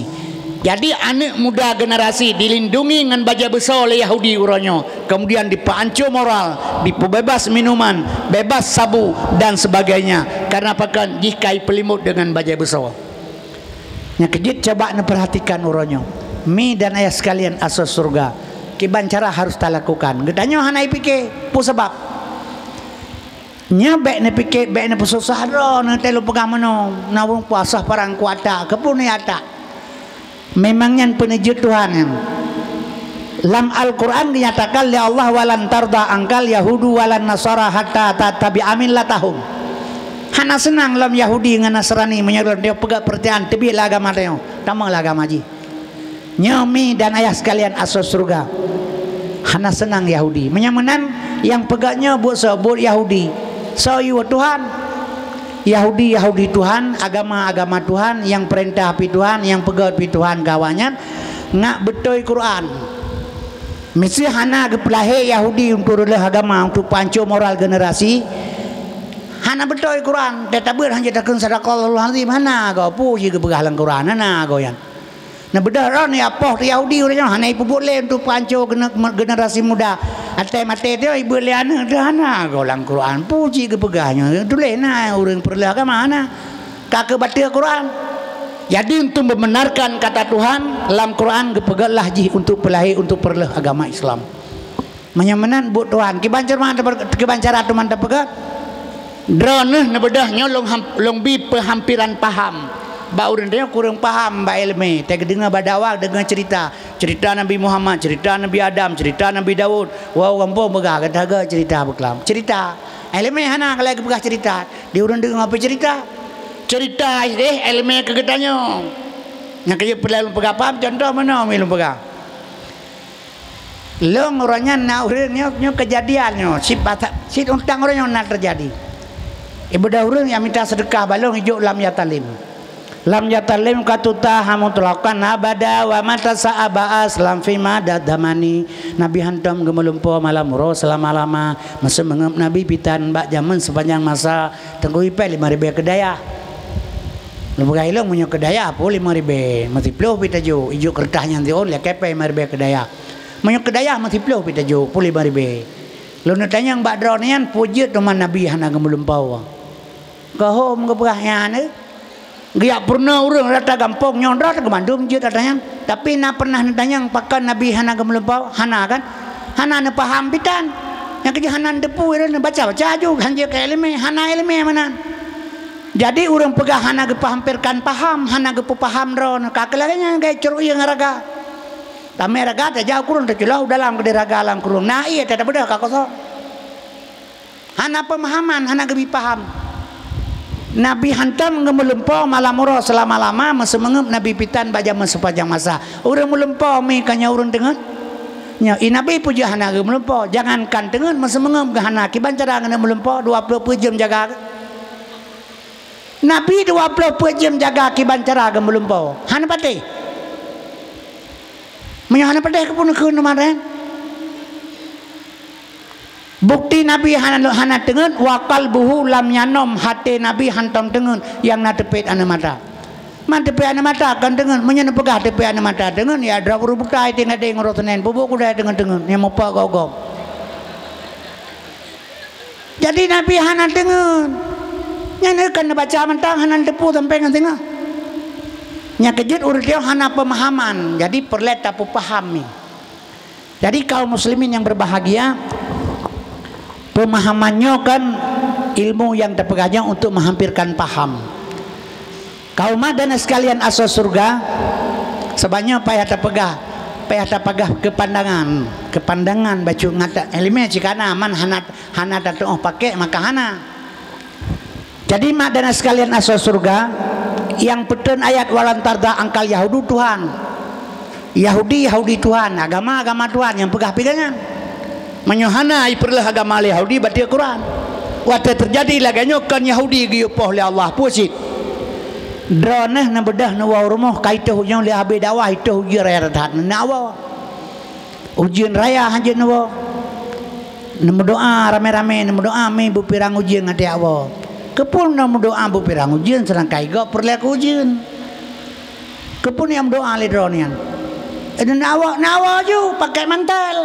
Jadi anak muda generasi dilindungi dengan baja besar oleh Yahudi uronyo, kemudian dipancur moral, dipebebas minuman, bebas sabu dan sebagainya. Karena pakan jikai pelimut dengan baja besar. Yang kejut coba perhatikan uronyo. Mi dan ayah sekalian asal surga. Kiban cara harus tak lakukan. Gedanya hanai pikir, pu sebab. Nya bek ne pikir, bek ne pesusah ro, ne telu pegang mano, nawung puasa parang kuata, kepun ata. Memangnya penejut Tuhan. Dalam Al-Quran dinyatakan ya Allah walan tarda angkal Yahudu walan Nasara hatta tattabi'a millatahum. Hana senang lam Yahudi dengan Nasrani menyuruh dia pegang pertian tebi agama dia. Tamang agama ji. Nyomi dan ayah sekalian asal surga. Hana senang Yahudi. Menyamanan yang pegangnya buat sebut Yahudi. So you Tuhan. Yahudi Tuhan, agama Tuhan, yang perintah pi Tuhan, yang pegat pi Tuhan kawannya ngak betul Quran. Mesti hana gepelahe Yahudi untuk rela agama, untuk pancur moral generasi. Hana betul Quran, tetapi hanya takkan sadaqallahul azim hana go pu ji gebegalang Quran hana go yan. Nah bedah ni apa Yahudi urang hana ipu boleh untuk pancur generasi muda. Atai mate dia ibu liana dana golang Quran puji kepegahnya duleh na urang perlah ke mana kak baca Quran. Jadi untuk membenarkan kata Tuhan dalam Quran kepegahlah ji untuk pelahi untuk perlah agama Islam. Menyamanan bu Tuhan kibancara teman tepegah drone na bedah nyolong long bi pehampiran paham. Ba urang dia kurang paham ba ilmu. Teg dengar badawa dengan cerita Nabi Muhammad, cerita Nabi Adam, cerita Nabi Daud. Wow kampung begah kata cerita beklam. Cerita. Ilmu hana kalau begah cerita. Dia urang dengar apa cerita? Cerita ilmu kegetanya. Yang kaya perlu pegah paham contoh mana milum pegah. Long orangnya na urangnya kejadiannya si untang orangnya nak terjadi. Ibu dah urang yang minta sedekah balong hijau lam yatalim. Lam yatalim katuta hamutlakan abada wa mata sa'aba'as lam fima dadamani. Nabi hantam gemelumpo malam muro selama-lama masa mengep Nabi pitan bak zaman sepanjang masa tengku ipe 5.000 kedaya. Lepas ilong punya kedaya apa 5.000 mati puluh pitaju ijo kertahnya nanti on lihat kepe 5.000 kedaya. Punya kedaya mati puluh pitaju 5.000. Lalu tanya yang bak dronian pujut teman Nabi hana gemelumpo. Kau mengeberahnya ne? Gak pernah orang rata gampang nyondra ke Bandung je katanya. Tapi nak pernah ditanya pakai Nabi hana gemelempau hana kan? Hana ne paham pitan. Yang kerja hana depu ne baca-baca juga hanya ke ilmu hana ilmu mana. Jadi orang pegah hana gepahampirkan paham, hana gepu paham ron. Kakelaganya gaya curui yang raga. Tapi raga tak jauh kurang tercelah dalam gede raga alam kurang. Nah iya tak beda kakoso. Hana pemahaman, hana gebi paham. Nabi hantam ngemelempau malam murah selama-lama masa mengep Nabi pitan baja sepanjang masa. Orang melempau mi kanya orang dengan. Nya Nabi puja hana ngemelempau. Jangankan dengan masa mengep ke hana kiban cara ngene melempau 20 jam jaga. Nabi 20 jam jaga kiban cara ngemelempau. Hana pate. Menya hana pate kepun keun kemarin. Bukti Nabi hana tengen wakal buhu lam yanom hati Nabi hantam tengen yang na tepet ana mata. Man tepet ana mata kan tengen menyana pegah tepet ana mata tengen ya dra buru bukai tengah deng rotonen bubuk kuda tengen yang mopa gogong. Jadi Nabi hana tengen. Nyana kan baca mentang hana tepu sampai ngan tengah. Nya kejut urut dia hana pemahaman. Jadi perlet tapu pahami. Jadi kaum muslimin yang berbahagia pemahamannya kan ilmu yang terpegahnya untuk menghampirkan paham. Kaum dan sekalian asal surga sebanyak payah terpegah kepandangan baca ngata ilmu cikana aman hana datang pakai maka hana. Jadi mak dan sekalian asal surga yang peten ayat walantarda angkal Yahudi Tuhan. Yahudi Tuhan, agama Tuhan yang pegah pegangan. Menyohana iperlah agama Yahudi baca Quran. Waktu terjadi laganya kan Yahudi giupoh oleh Allah pusit. Droneh na bedah na wa rumah kaita hujang li abi dawah itu ujian raya radat na wa. Ujian raya hanje na wa. Na doa rame-rame na doa me bu pirang ujian ngati awa. Kepul na doa bu pirang ujian serang kai go perlek ujian. Kepun yang doa le dronian. Nawa ju pakai mantel.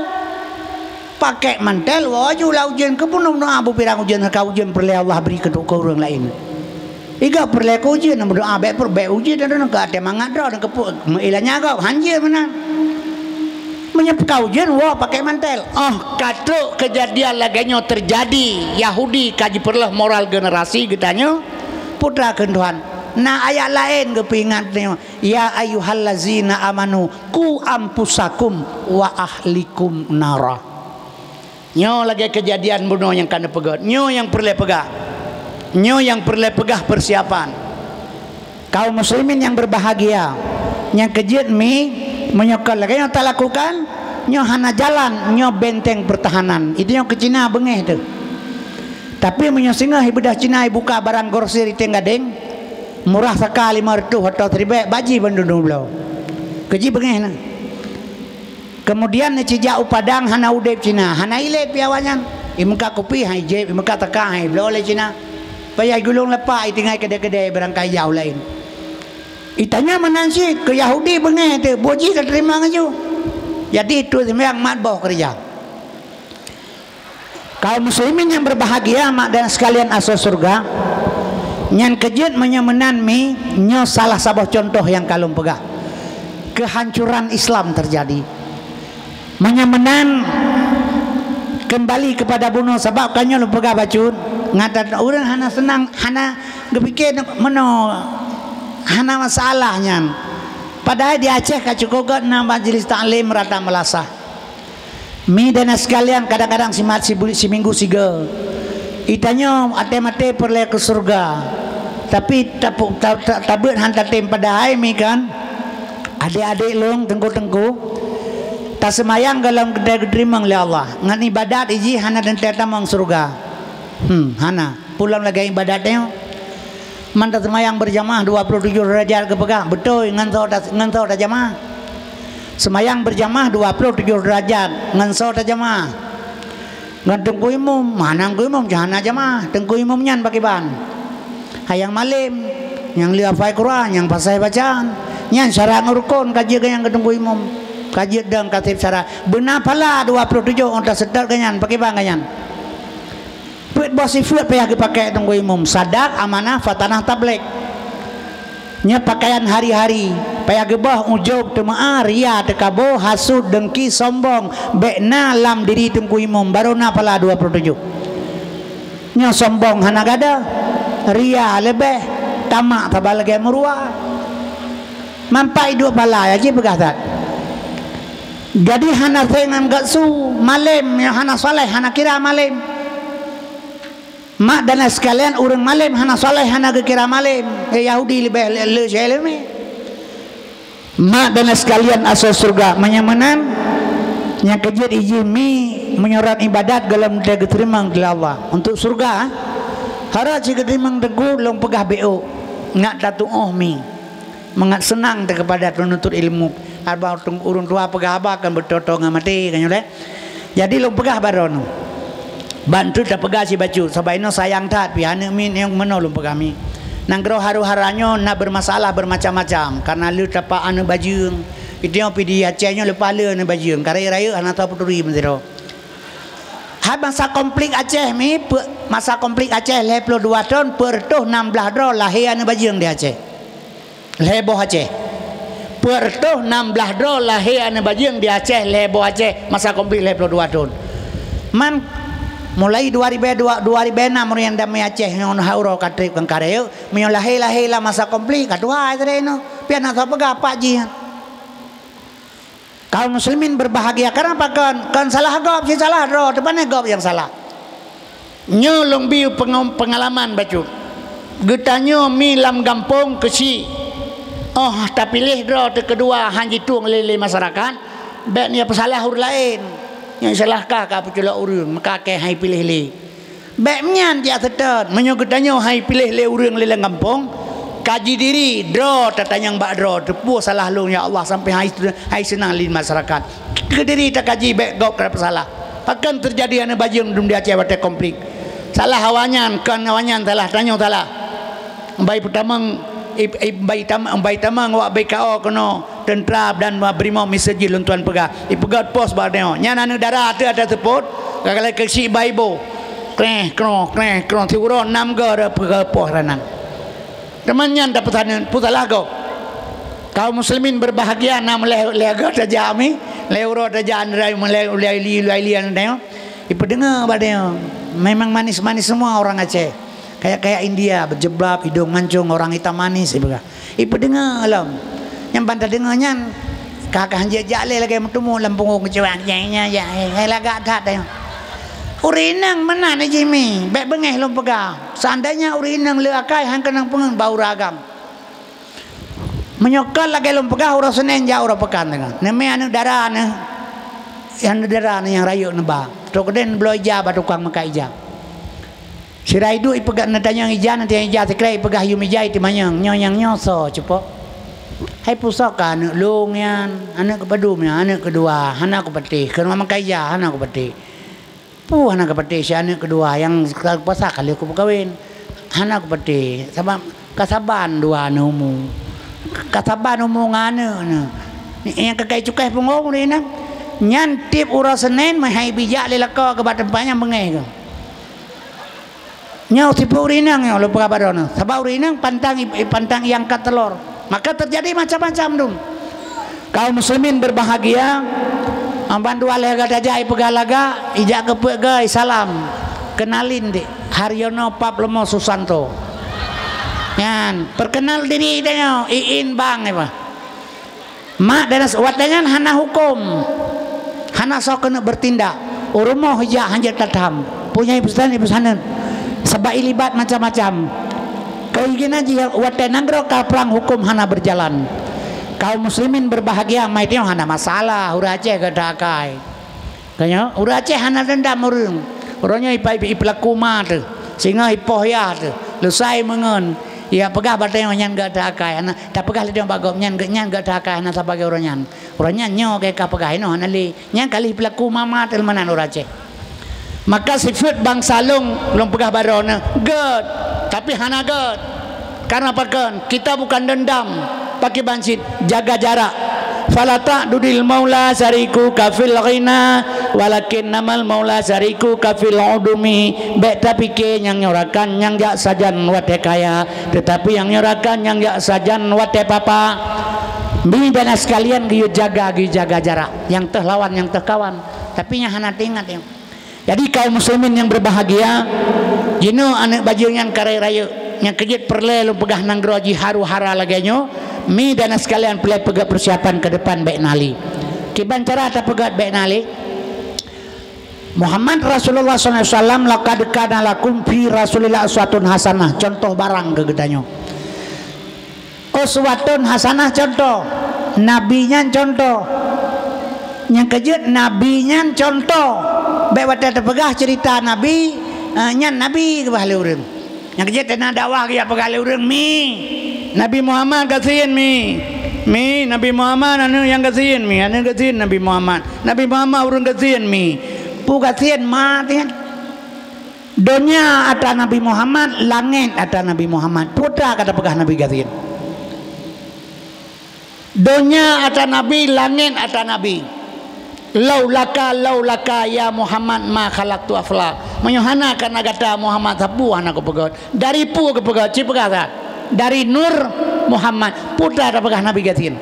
Pakai mantel waju lah ujian kepun doa bu pirang ujian ka ujian perle Allah beri ke orang lain. Iga perle ku ujian doa baik ujian dan ka ate mangat dro dan kepun ilanya kau hanjir mana. Menyepka ujian wah pakai mantel. Oh kata kejadian laganya terjadi Yahudi kaji perlah moral generasi getanya putra kenduan. Nah ayat lain kepingatnya ya ayyuhallazina amanu ku ampusakum wa ahlikum nara. Nyo lagi kejadian bunuh yang kana pegat. Nyo yang perlu pegah. Nyo yang perlu pegah persiapan. Kaum muslimin yang berbahagia. Yang kejut mi menyokol lagi yang tak lakukan. Nyo hana jalan, nyo benteng pertahanan. Itu yang ke Cina bengeh tu. Tapi menyosingah ibadah Cina buka barang grosir itu gading. Murah sekali 500 atau 1000 baji bandung belau. Keji bengeh na. Kemudian cijak upadang hana udep Cina, hana ile piawanyan. Imuka kopi hai jeb, imuka taka hai belau oleh Cina. Payah gulung lepak itingai kedai-kedai barang kaya lain. Itanya menansi ke Yahudi bengeh tu, boji tak terima ngaju. Jadi itu yang matbah kerja. Kaum muslimin yang berbahagia mak dan sekalian asal surga. Nyan kejut menyemenan mi nyo salah sabah contoh yang kalung pegah. Kehancuran Islam terjadi. Menyemenan kembali kepada bunuh sebab kanyo lu pegah bacun ngata urang hana senang hana gepikir meno hana masalahnya. Padahal di Aceh kacukogat na majelis taklim rata melasah. Mi dan sekalian kadang-kadang si minggu siga. Itanya ate-mate perle ke surga. Tapi tabut hantar tem pada hai mi kan. Adik-adik long tengku-tengku tak semayang dalam gedai-gedai mang le Allah. Ngan ibadat iji hana dan tetamang surga. Hana pulang lagi ibadatnya. Mantap semayang berjamaah 27 derajat ke pegah. Betul ngantau dah jamaah. Semayang berjamaah 27 derajat ngansau dah jamaah. Ngan tengku imum, mana tengku imum jahana jamaah. Tengku imum nyan pakai ban. Hayang malim, yang liafai Quran, yang pasai bacaan. Nyan syarah ngurukun kaji ke yang tengku imum. Kaji dan katib syarah. Benar pala 27 untuk sedar kanyan pakai ban kanyan. Puit bos ifut payah dipakai tunggu imum sadak amanah fatanah tablik nya pakaian hari-hari payah gebah ujub temaah ria tekabo hasud dengki sombong bekna lam diri tunggu imum baru na pala 27 nya sombong hana gada ria lebih tamak tabal lagi murua mampai dua pala aja begatat jadi hana tengan gatsu malim yang hana soleh hana kira malim. Mak dan sekalian orang malim hana soleh hana kira malim Yahudi lebih le jeleme. Mak dan sekalian asal surga menyamanan yang kejut izin mi menyorat ibadat dalam dia diterima oleh Allah untuk surga. Harap jika diterima teguh long pegah BO ngat datu mi mengat senang kepada penuntut ilmu arba urun tua pegah akan bertotong mati kan yole. Jadi long pegah baron bantu tak pegah si baju sabaino sayang tat pihana min yang menolong pegami nanggro haru-haranyo nak bermasalah bermacam-macam karena lu tapak anu bajung itu yang pidi Acehnya lepas le anu bajung karaya-raya anak tahu puturi mentero had masa konflik Aceh mi masa konflik Aceh 22 tahun pertuh 16 dro lahir anu bajung di Aceh leboh Aceh pertuh 16 dro lahir anu bajung di Aceh leboh Aceh masa konflik 22 tahun man mulai 2006 yang damai Aceh yang hauro katrip kan kareo menyo lahir masa konflik kadua itu no pian atau pegah apa ji kaum muslimin berbahagia karena apa kan salah gop si salah ro depannya gop yang salah nyolong biu pengalaman baju getanyo mi lam gampung kesi oh tapi pilih ro kedua hanji tung lele masyarakat bet ni pesalah hur lain yang salahkah ka pecula urang maka ke hai pilih le beknyan dia setet menyogetanyo hai pilih le urang le kampung kaji diri dro tatanyang bak dro tepu salah lu ya Allah sampai hai senang lin masyarakat ke diri tak kaji bek gok kerap salah akan terjadi ane bajung dum dia Aceh wate konflik salah hawanyan kan hawanyan salah tanyo salah baik pertama bayi tamang wak BKO kono tentera dan brimob miseji luntuan pegah ipegat pos badeo nya anu darah ada teput kalau ke si baibo kreh kron tiuron 6 ga pegah pos ranang temannya dapat hanan putalago kaum muslimin berbahagia nam lega tajami leuro tajan rai lailian tengok ipe dengar badeo memang manis-manis semua orang Aceh kayak India berjebab hidung mancung orang hitam manis ipe dengar alam yang bantar dengarnya kakak hanjak jale lagi bertemu lampung kecewa nya laga dah tengok urinang mana ni Jimmy baik bengeh lom pegah seandainya urinang leakai hang kenang pengen bau ragam menyokal lagi lom pegah urang Senen jauh urang pekan dengan neme anu darah ne yang darah ne yang rayu neba tok den bloy ja batukang makai ija sirai du ipegat natanya ija nanti ija sekrai pegah yum ija itu manyang nyoyang nyoso cepo hai pusaka anu lungyan anak kepadumnya anak kedua anak kupetih ke makai ija anak kupetih anak kupetih si anak kedua yang puasa kali aku kawin anak kupetih sama kasaban dua numu kasaban umungane yang kekai cukai pengong ni nak nyantip urang Senen mahai bijak lelaka ke tempatnya bengeh ke nyau tipu urinang nyau lupa kabarona sabau urinang pantang yang kat telur maka terjadi macam-macam dum kaum muslimin berbahagia bantu alaga dajai pegalaga ijak ke guys salam kenalin dek Haryono Pap Lemo Susanto yan perkenal diri dia iin bang apa mak dan watanya hana hukum hana sok kena bertindak urumoh hijak hanjat tatam punya ibu sanan sebab ilibat macam-macam kau ingin aja watanya nangro perang hukum hana berjalan kaum muslimin berbahagia mai tio hana masalah urace kedakai kanya urace hana dendam urangnya ipai pelaku mat singa ipoh ya tu lusai mengen ya pegah batay nyan gak dakai ana ta pegah dia bagom nyan gak dakai ana sebagai uranyan nyo ke ka pegah ino ana li nyan kali pelaku mama tel manan urace maka sifat bang salung belum pegah barona god tapi hana god karena pakan kita bukan dendam pakai bansit jaga jarak falata dudil maula sariku kafil ghina walakin namal maula sariku kafil udumi baik tapi ke yang nyorakan yang jak sajan wate kaya tetapi yang nyorakan yang jak sajan wate papa mi dan sekalian giu jaga jarak yang teh lawan yang teh kawan tapi yang hana ingat yang jadi kaum muslimin yang berbahagia jino anak baju yang karai raya yang kejut perle lu pegah nang groji haru hara lagenyo mi dan sekalian pelai pegak persiapan ke depan baik nali kiban cara tak pegat baik nali Muhammad Rasulullah SAW laqad kana lakum fi Rasulillah uswatun hasanah contoh barang kegedanyo uswatun hasanah contoh nabinya contoh yang kejut nabinya contoh baik wadah terpegah cerita nabi nyan nabi ke bahali urang yang kejut tanah dakwah ke bahali urang mi Nabi Muhammad kasihin mi Nabi Muhammad anu yang kasihin mi anu kasihin Nabi Muhammad urang kasihin mi pu kasihin mati dunia ada Nabi Muhammad langit ada Nabi Muhammad putra kata pegah Nabi kasihin dunia ada Nabi langit ada Nabi laulaka ya Muhammad ma khalaqtu afla menyohana karena kata Muhammad sapu anak pegat dari pu ke pegat cipegah dari Nur Muhammad putra dapatkan Nabi Gatin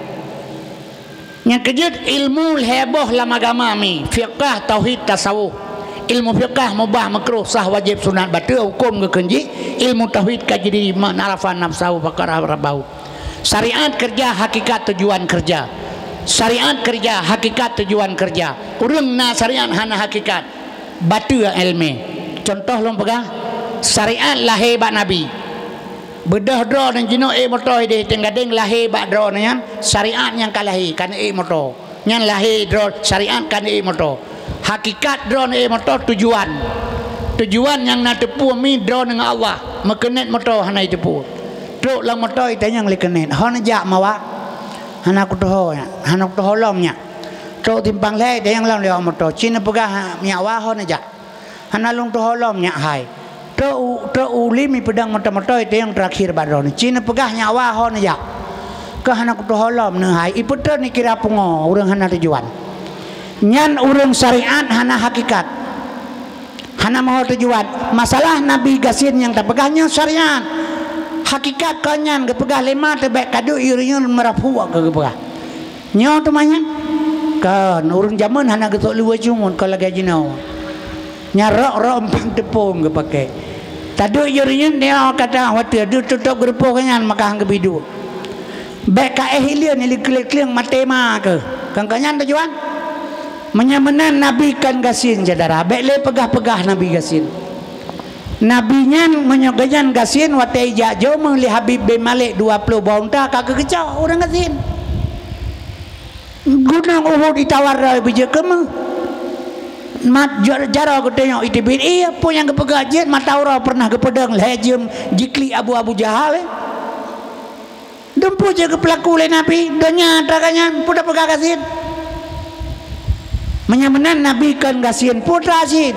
yang kejut ilmu heboh lama agama mi fiqah tauhid tasawuf ilmu fiqah mubah makruh sah wajib sunat batu hukum kekenji ilmu tauhid kaji diri manarafan nafsahu fakarah rabau syariat kerja hakikat tujuan kerja syariat kerja hakikat tujuan kerja urang na syariat hana hakikat batu ilmu contoh lom pegah syariat lahir bak Nabi bedah dro dan jino motor ide tenggadeng lahir bak dro nyan syariat yang kalahi kan motor nyan lahir dro syariat kan motor hakikat dro motor tujuan yang nak tepu mi dro dengan Allah mekenet motor hana tepu truk lang motor ite yang lekenet hana jak mawa hana kutoh hana kutoh lomnya truk timpang le de yang lang lewat motor cina pegah nyawa hana jak hana lung toh lomnya hai to ulimi pedang mata-mata itu yang terakhir badon Cina pegah nyawa hon ya ke hana kutu holam nehai iputer ni kira pungo urang hana tujuan nyan urang syariat hana hakikat hana mau tujuan masalah nabi gasin yang tak pegahnya syariat hakikat kanyan ke pegah lima tebek kadu iriun merapu ke pegah nyo tu manyan kan urang zaman hana getok liwa cumun kalau gaji nau nyarok empang tepung ke pakai tadu iriun dia kata watir du tutup gerupo kanyan maka hang kebidu baik ka ehilian ni klik-klik matema ke kan kanyan tujuan menyamanan nabi kan gasin jadara baik le pegah-pegah nabi gasin nabinya menyogajan gasin watai jajo mengli Habib bin Malik 20 bonta kagak kecau orang gasin gunang Uhud ditawar bija kemah mat jara ko tengok itibin iya pun yang kepegajian mata ora pernah kepedang lejem jikli abu-abu jahal dempu je ke pelaku le nabi donya trakanyan puda pegah gasin menyamanan nabi kan gasin putra sin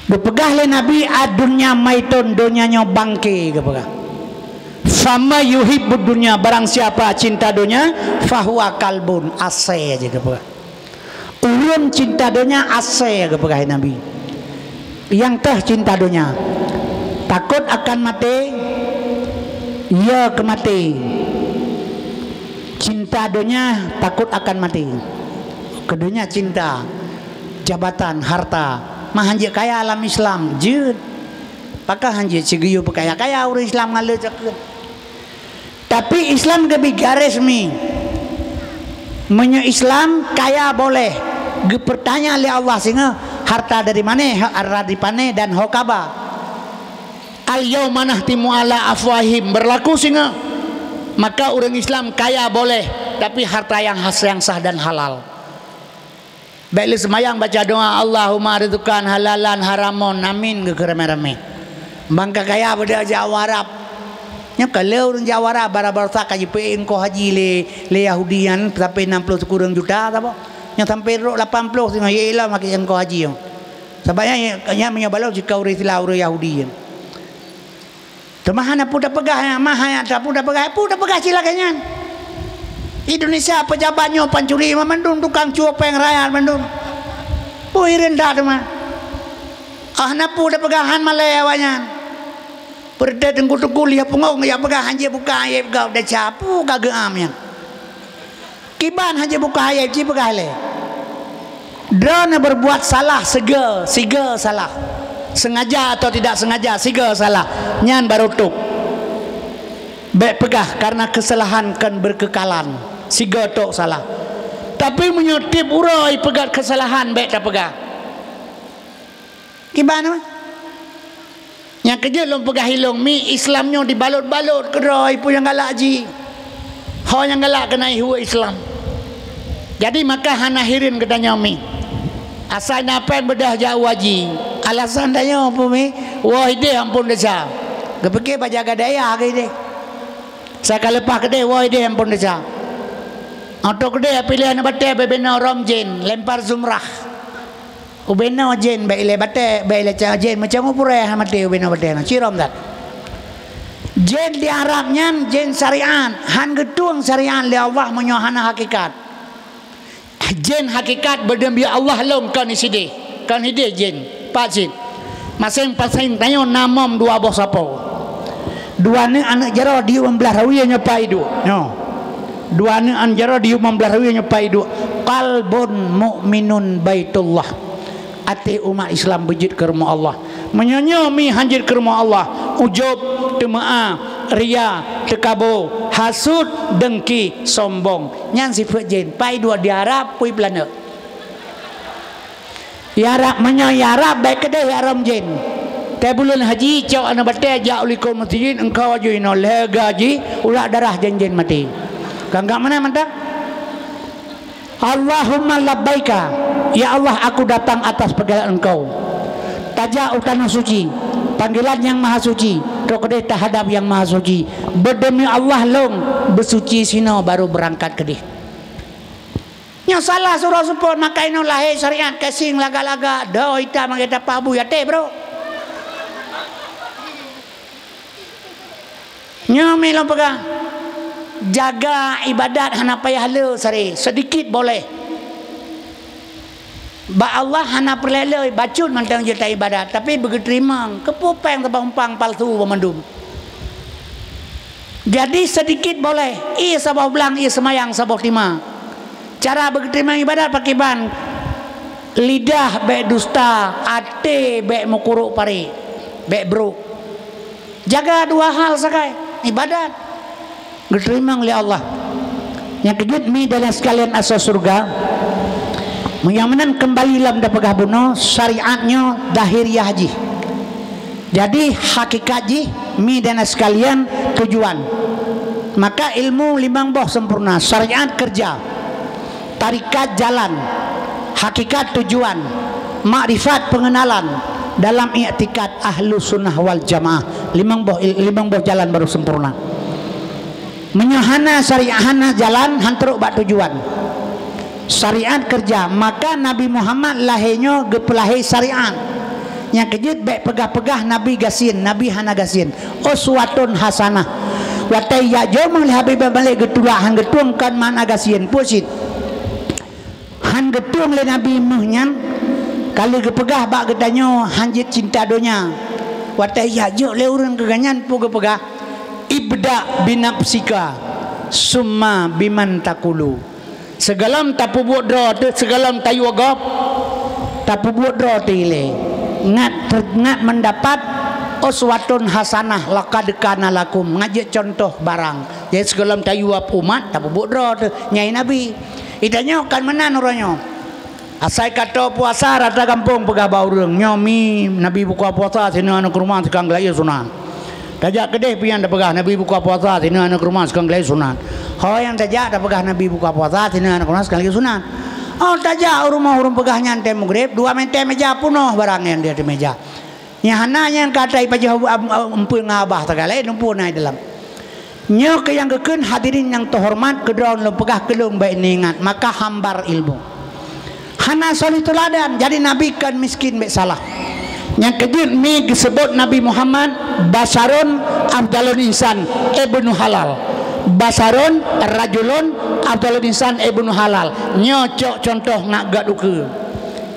bepegah le nabi adunya maitun donyanya bangke kepegah fama yuhibbud dunya barang siapa cinta dunia fahuwa kalbun ase aja kepegah ulun cinta dunia ase kepegah nabi yang teh cinta dunia takut akan mati ya kemati cinta dunia takut akan mati kedunya cinta jabatan harta mah hanje kaya alam Islam jeut pakah hanje cigiyu kaya orang Islam ngale cakeun tapi Islam gebi garis mi menyo Islam kaya boleh ge pertanya oleh Allah singa harta dari mana harta dari pane dan hokaba al yauma nahtimu ala afwahim berlaku singa maka orang Islam kaya boleh tapi harta yang sah dan halal baiklah semayang baca doa Allahumma rizqan halalan haramon amin ke rame-rame bangka kaya pada Jawa Arab nya kalau orang Jawa Arab bara-bara tak kaji pe engko haji le Yahudian sampai 60 kurang juta apa nya sampai 80 singa yaelah makai engko haji yo sabanya nya menyobalau jika urang Islam urang Yahudian temahana puda pegah mahaya puda pegah silakannya Indonesia pejabatnya pancuri mandun tukang cuopeng rakyat mandun pui rendah tu mah ahna puda pegahan malewanya perda tengku-tengku lihat pungong ya pegahan je buka ayat gau dah capu kagak amnya kiban haja buka ayat ji pegah le drone berbuat salah siga salah sengaja atau tidak sengaja siga salah nyan baru tuk baik pegah karena kesalahan kan berkekalan siga tok salah tapi menyotip urai pegat kesalahan baik tak pegah gimana yang kerja long pegah hilong mi Islamnya dibalut-balut kerai pun yang galak ji ho yang galak kena huwa Islam jadi maka hana hirin katanya mi asal napen bedah jauh haji alasan tanya apa mi wah ide ampun desa kepeke bajaga daya ke ide saya lepas kedai wah ide ampun desa atau kedai pilihan bate bebena romjen lempar zumrah ubena jen baile bate baile jen macam upure mate ubena bate na cirom dat jen di Arabnya jen syariat han getung syariat le Allah menyohana hakikat jen hakikat berdemi Allah long kan iside kan ide jen pacin masing-masing tanyo namom dua bos sapo dua ni anak jaro di 15 rawi nyepai du no dua ni anak jaro di 15 rawi nyepai du qalbun mukminun baitullah ati umat Islam bejit ke rumah Allah menyanyi hanjir ke rumah Allah ujub temaah ria tekabo hasud dengki sombong nyan sifat jen pai dua di Arab pui belanda Yarab menyayarab baik kedai haram jen teh bulan haji cau anak bate ja ulikul masjid engkau ajuin oleh gaji ulah darah jen mati gangga mana mantap Allahumma labbaika ya Allah aku datang atas panggilan engkau taja utana suci panggilan yang maha suci rokode tahadap yang maha suci berdemi Allah long bersuci sino baru berangkat kedih nya salah surah support maka ino lahe syariat kasing laga-laga do ita mangeta pabu ya teh bro Nyomi lo pegah jaga ibadat hana payah le sari sedikit boleh. Ba Allah hana perleloi bacun mantang jeta ibadat tapi begeterimang kepupeng tebampang palsu pemandum. Jadi sedikit boleh. Ia sabah belang ia semayang sabah lima. Cara begeterimang ibadat pakai ban lidah bek dusta, ate bek mukuruk pari, bek bro. Jaga dua hal sakai ibadat geterimang oleh Allah. Yang kedua mi dalam sekalian asas surga. Menyamanan kembali lam dapegah buno syariatnya dahiriyah haji. Jadi hakikat ji mi dan sekalian tujuan. Maka ilmu limang boh sempurna, syariat kerja, tarikat jalan, hakikat tujuan, makrifat pengenalan dalam i'tikad ahlu sunnah wal jamaah. Limang boh jalan baru sempurna. Menyahana syariahana jalan hantruk bak tujuan. Syariat kerja, maka Nabi Muhammad lahirnya gepelahi syariat. Yang kejut baik pegah-pegah Nabi gasin, Nabi hana gasin. Uswatun hasanah. Watai ya jomong li habib balik getua hang getung kan mana gasin pusit. Han getung le Nabi muhnyan kali gepegah bak gedanyo hanjit cinta donya. Watai ya jo le urang keganyan pu gepegah. Ibda binafsika summa biman takulu. Segalam tapu buat draw tu segalam tayu agap tapu buat draw tile ngat mendapat uswatun hasanah laqad kana lakum ngajak contoh barang. Jadi segalam tayu ap umat tapu buat draw tu nyai Nabi itanya kan menan orangnya asai kata puasa rata kampung pegah baureng nyomi Nabi buka puasa sini anak rumah sekang gelai sunan tajak kedeh pian dah pegah Nabi buka puasa sini anak rumah sekang gelai sunan. Kalau yang tajak dah pegah Nabi buka puasa sini anak rumah sekali sunan. Oh tajak rumah pegah nyantai maghrib dua mente meja punoh barang yang dia di meja. Nyahana yang kata ipajah empun ngabah tagalai empun naik dalam. Nyo ke yang keken hadirin yang terhormat kedraun lo pegah kelung baik ingat maka hambar ilmu. Hana solih teladan jadi Nabi kan miskin baik salah. Yang kedua mi disebut Nabi Muhammad basarun afdalul insan ibnu halal. Basarun rajulun afdalul insan ibnu halal. Nyocok contoh nak gak duka.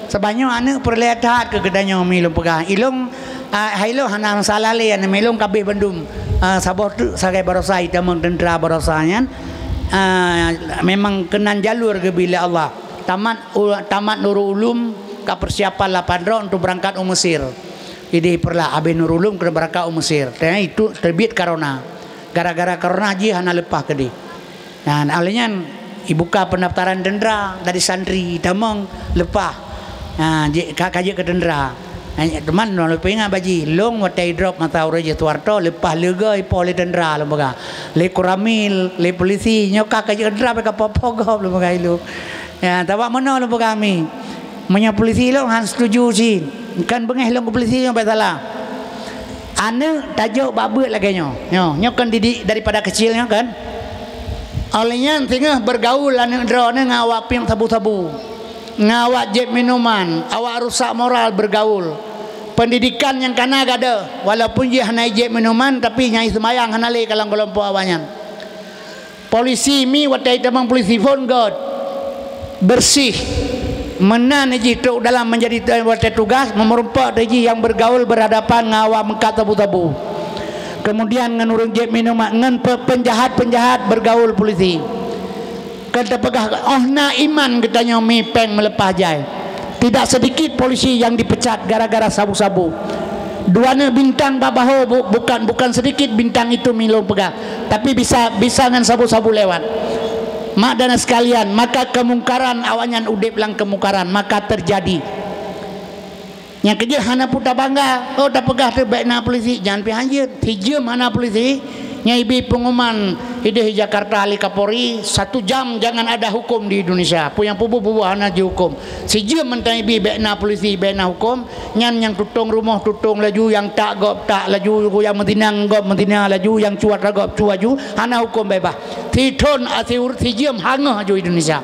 Sebanyak anak perlihat ke gedanya milung pegah. Ilung hailo hana masalah le ana milung kabeh bandum. Sabah tu sagai barosai tamang dendra barosanya. Memang kenan jalur ke bila Allah. Tamat Nurul Ulum ka persiapan 8 roh untuk berangkat Mesir. Jadi perlah Abi Nurul Ulum kena berangkat Mesir. Dan itu terbit corona. Gara-gara corona ji hana lepah ke dia. Dan alanya ibuka pendaftaran dendra dari santri tamang lepah. Kaji ke dendra. Teman no lepas ingat baji long watai drop mata uraja tuarto lepah lega ipo le dendra lembaga. Le kuramil, le polisi nyoka kaji ke dendra beka popogop lembaga ilu. Ya, tawa mana lembaga kami. Menya polisi lo han setuju sih. Kan bengeh long ke polisi yang salah. Ane tajuk babut lagi nyo kan didik daripada kecilnya kan. Olehnya tengah bergaul ane drone ngawak pim tabu-tabu. Ngawak jeb minuman, awak rusak moral bergaul. Pendidikan yang kana gada walaupun dia hana jeb minuman tapi nyai semayang hana le kalang kelompok awanyan. Polisi mi watai tamang polisi phone god. Bersih. Menan ji tok dalam menjadi watai tugas memerompak ji yang bergaul berhadapan ngawak mengkat tabu-tabu. Kemudian ngenurung jeb minuman ngen penjahat-penjahat bergaul polisi. Kata pegah oh na iman katanya mi peng melepah jai. Tidak sedikit polisi yang dipecat gara-gara sabu-sabu. Duana bintang babaho bukan sedikit bintang itu milo pegah. Tapi bisa ngan sabu-sabu lewat. Mak dan sekalian, maka kemungkaran awanyan udip lang kemungkaran maka terjadi. Yang kerja hana puta bangga. Oh dah pegah terbaik na polisi jangan pi hanjir. Hijau mana polisi? Nyai bi pengumuman Hidih Jakarta Ali Kapolri 1 jam jangan ada hukum di Indonesia. Yang pubu-pubu hana dihukum. Sejam mentai bi bekna polisi bekna hukum. Nyan yang tutung rumah tutung laju yang tak gop tak laju yang mentinang gop mentinang laju yang cuat gop cuaju hana hukum bebas. Titon asiur sejam hangah ju Indonesia.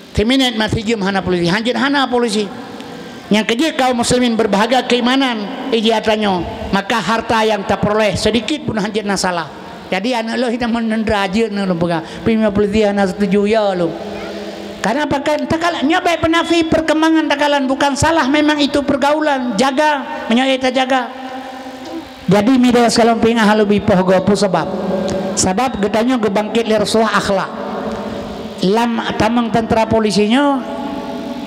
Timinit mas sejam hana polisi. Hanjir hana polisi. Yang kerja kaum muslimin berbahagia keimanan ijiatannya maka harta yang tak peroleh sedikit pun hanjir salah Jadi anak lo kita menderajat nak lo pegang. Pimpinan polisi anak setuju ya lo. Karena apa kan? Takalanya baik penafi perkembangan takalan bukan salah, memang itu pergaulan. Jaga, menyai kita jaga. Jadi media sekalian pingah lebih poh gopu sebab getanya gebangkit li Rasulullah akhlak. Lam tamang tentara polisinya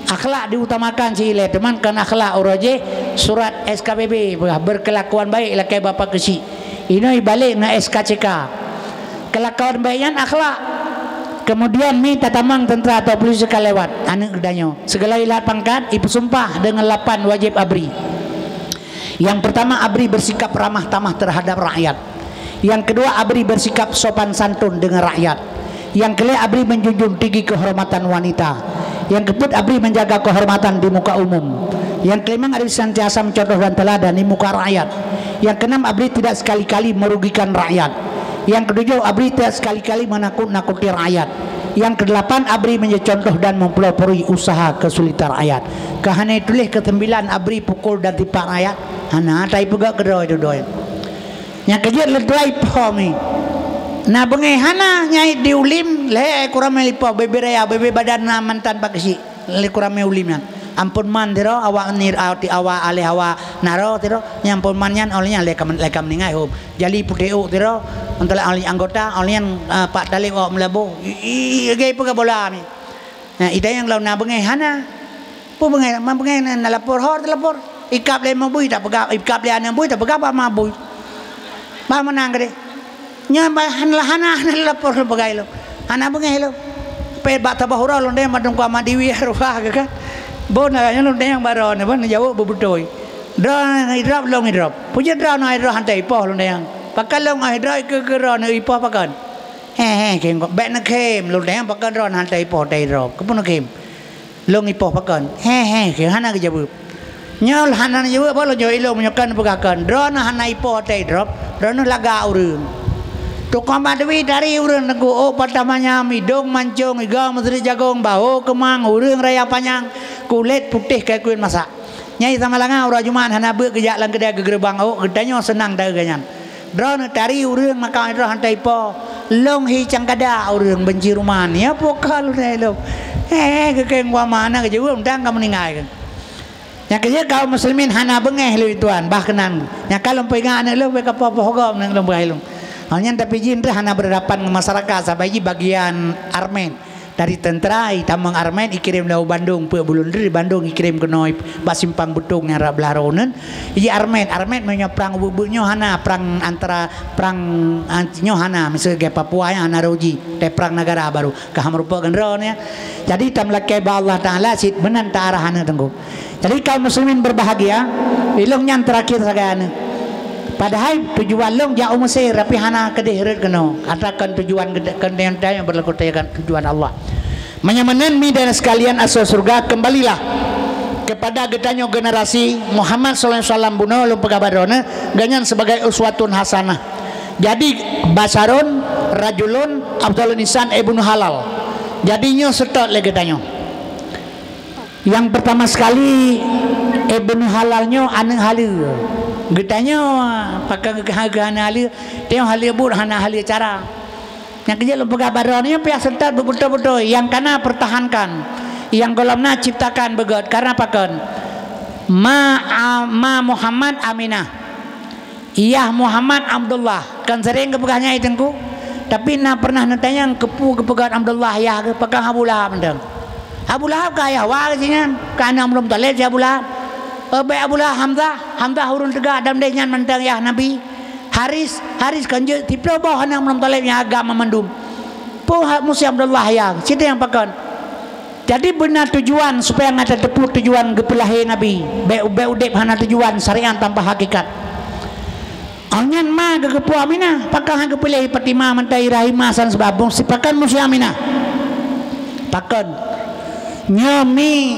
akhlak diutamakan sile teman kan akhlak oroje surat SKPB berkelakuan baik lakai bapak kesi. Ini balik na SKCK kelakuan baiknya akhlak. Kemudian minta tamang tentera atau polisi kalewat anak gedanya segala ilat pangkat ibu sumpah dengan 8 wajib abri. Yang pertama abri bersikap ramah tamah terhadap rakyat. Yang kedua abri bersikap sopan santun dengan rakyat. Yang kelima abri menjunjung tinggi kehormatan wanita. Yang keempat abri menjaga kehormatan di muka umum. Yang kelima abri senantiasa mencontoh dan teladan di muka rakyat. Yang keenam abri tidak sekali-kali merugikan rakyat. Yang ketujuh abri tidak sekali-kali menakut-nakuti rakyat. Yang kedelapan abri menjadi contoh dan mempelopori usaha kesulitan rakyat. Kahana itulah kesembilan abri pukul dan tipak rakyat. Hana tai pegak kedoi itu doi. Yang kejut ledai pomi. Nah bengai hana nyai diulim le kurang melipo bebe raya bebe badan mantan paksi le kurang meulimnya. Ampun man tiro awak nir awak awak alih awak naro tiro nyampun manyan olehnya lekam ningai hub. Jali puteu tiro untuk alih anggota olehnya Pak Talib awak melabu. Gay pegak bola ni. Nah ida yang lau na bengai hana. Pu bengai na lapor hor lapor. Ikap le mabui tak pegak ikap le anak bui tak pegak apa mabui. Ba menang gede. Nya hana lapor pegai lo. Hana bengai lo. Pe bak tabahura lo ndem madung kwa madiwi arwah kan. Bon agaknya lo ndem baron bon jauh bebutoi. Dra hidrop long hidrop. Puja dra no hidrop hantai poh lo ndem. Pakal long hidrop ke ron ipoh pakan. He kem bek nak kem lo ndem pakal ron hantai poh tai hidrop. Kepun kem. Long ipoh pakan. He kem hana ke jabu. Nyol hana jabu apa lo joi lo menyokan pagakan. Dra no hana ipoh tai hidrop. Dra no laga urun. Tukang badui dari urang nego oh pertamanya midong mancung iga menteri jagong baho kemang urang raya panjang kulit putih kayak kuin masak nyai sama langa ura jumaan hana beuk gejak lang kedai gegerbang oh gedanya senang dah ganyan drone dari urang maka ira hantai po long hi cangkada urang benci ruman ya pokal dai lo kekeng wa mana ke jauh undang kamu ningai kan nya kerja kaum muslimin hana bengeh lu tuan bah kenang nya kalau pegang anak lu be kapapa hogom nang lembah lu. Hanya tapi jindra hana berhadapan dengan masyarakat sabai bagian Armen dari tentera tamang Armen ikirim lau Bandung pe bulun dari Bandung ikirim ke noi basimpang betung nyara belaroneniji Armen punya perang ubunyo hana perang antara perang antinyo hana misalnya Papua yang hana roji te perang negara baru kahamrupa gendron ya jadi tamlakai ba Allah Taala sit menan ta arah hana tenggu jadi kaum muslimin berbahagia ilung yang terakhir sagana. Padahal tujuan long jauh Mesir tapi hana kedehret keno katakan tujuan kedehret yang berlaku tujuan Allah menyamanan mi dan sekalian asal surga kembalilah kepada gedanyo generasi Muhammad sallallahu alaihi wasallam buno lu pegabarona ganyan sebagai uswatun hasanah jadi basarun rajulun afdalun insan ibnu halal jadinya setot le gedanyo yang pertama sekali ibnu halalnya aneng halil getanya pakai hana halia tengok halia bur hana halia cara yang kerja lu pegabarannya pihak serta betul-betul yang kana pertahankan yang golomna ciptakan begot karena pakan ma Muhammad Aminah iya Muhammad Abdullah kan sering kepegahnya itengku tapi na pernah nantanya kepegat Abdullah ya pegang Abu Lahab mendeng Abu Lahab kaya wah jingan kana belum talib si Abu Lahab baik Abu Lahab Hamzah hurun tegak dan dengan mentang ya Nabi Haris kanjut tiplo bawah yang belum talibnya agama mendum po Musa Abdullah yang situ yang pakan jadi benar tujuan supaya ngata tepu tujuan gepelahi Nabi baik udep hana tujuan syariat tanpa hakikat anyan ma gegepu Aminah pakan gepelahi Fatimah mentai rahimah san sebab si pakan Musa Aminah pakan nyomi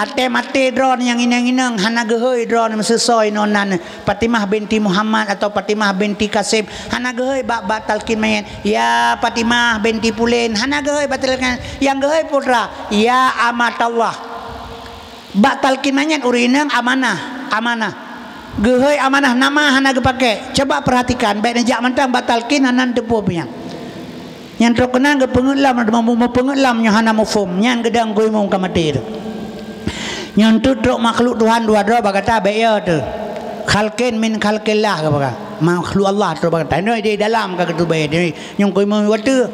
ate mate dron yang inang hana gehoi dron mesesoy nonan Fatimah binti Muhammad atau Fatimah binti Kasim hana gehoi batalkin mayen ya Fatimah binti Pulin hana gehoi batalkan yang gehoi putra ya amat Allah batalkin mayen urinang amanah Gehoi amanah nama hana gepake. Coba perhatikan baik nejak mantang batalkin hanan tepu punya. Yang terkenal ke pengelam mau pengelam nya hana mufum nyan gedang goi mong kamati tu. Nyan tu truk makhluk Tuhan dua bagata baya tu. Khalqin min khalqillah ke baga. Makhluk Allah tu bagata. Noi di dalam ka tu baya ni. Nyong goi mong watu.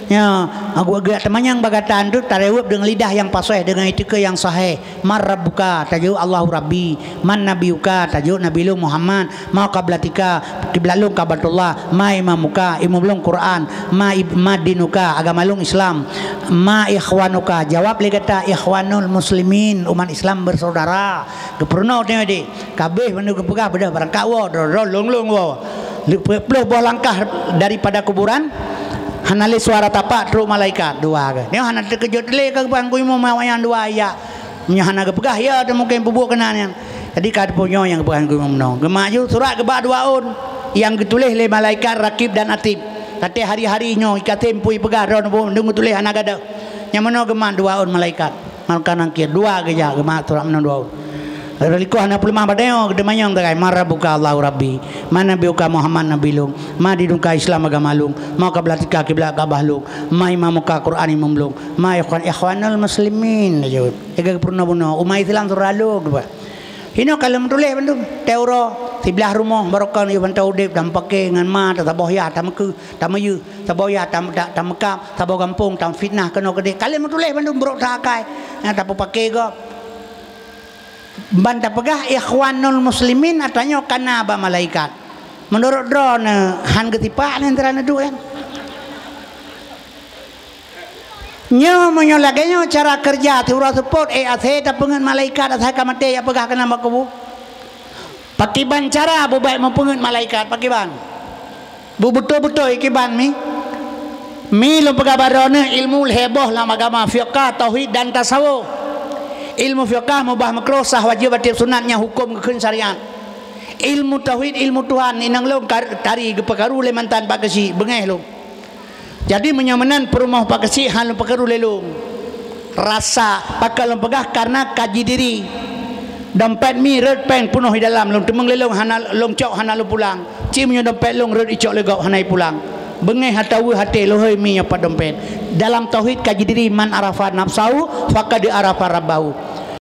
Ya, aku agak temanyang bagatan tu tarewup dengan lidah yang pasai dengan etika yang sahih. Mar rabbuka tajuk Allahu Rabbi, man nabiyuka tajuk Nabi lu Muhammad, ma qablatika qiblalung kabatullah, ma imamuka imamlung Quran, ma dinuka agama lung Islam, ma ikhwanuka jawab li kata ikhwanul muslimin umat Islam bersaudara. Keperno tengok dik. Kabeh menu kepegah bedah barang kawo long wo. Puluh buah langkah daripada kuburan hanali suara tapak teruk malaikat dua ke. Dia hana terkejut le ke bangku mau yang dua ya. Nya hana kepegah ya mungkin bubuk kenanya. Jadi kad punyo yang kepegang ku menong. Gemaju surat ke dua un yang ditulis le malaikat rakib dan atib. Kata hari-harinya ikatim pui pegah ron nunggu tulis hana gada. Yang meno geman dua un malaikat. Malkan angkir dua ke ja gemak surat menong dua un. Reliko hana pulma badeo gedemanyang takai marabuka Allahu Rabbi mana biuka Muhammad nabilung ma diduka Islam agamalung ma qablatika qiblat kabahlung ma imamuka Quran imamlung ma ikhwanul muslimin jawab ega purna-purna umat Islam turalu ba hino kalau menulis bandung teuro sebelah rumah barokah ni bantau dep dan pakai dengan ma taboh ya tamku tamayu taboh ya tamkap taboh kampung tam fitnah kena gede kalau menulis bandung berok takai tak pakai go bantah pegah ikhwanul muslimin atanya kanaba malaikat menurut drone han ketipak ni antara dua kan nyo menyolaganya cara kerja tiura support athe ta pengen malaikat athe kamate ya pegah kana makubu pakiban cara bu baik mempengen malaikat pakiban bu betul-betul ikiban mi lo pegah barone ilmu heboh lah agama fiqh tauhid dan tasawuf. Ilmu fiqah mubah makruh sah wajib wajib sunatnya hukum kekeun syariat. Ilmu tauhid ilmu Tuhan inang lo tari gepakaru le mantan pak kesi bengeh lo. Jadi menyamanan perumah pak kesi han lo pakaru le lo. Rasa pakal lo pegah karena kaji diri. Dompet mi red pen penuh di dalam lo temeng le lo hana long cok hana lo pulang. Ci menyo dompet lo red icok le gau hanai pulang. Bengeh hatawu hati lo hei mi apa dompet. Dalam tauhid kaji diri man arafa nafsahu faqad arafa rabbahu.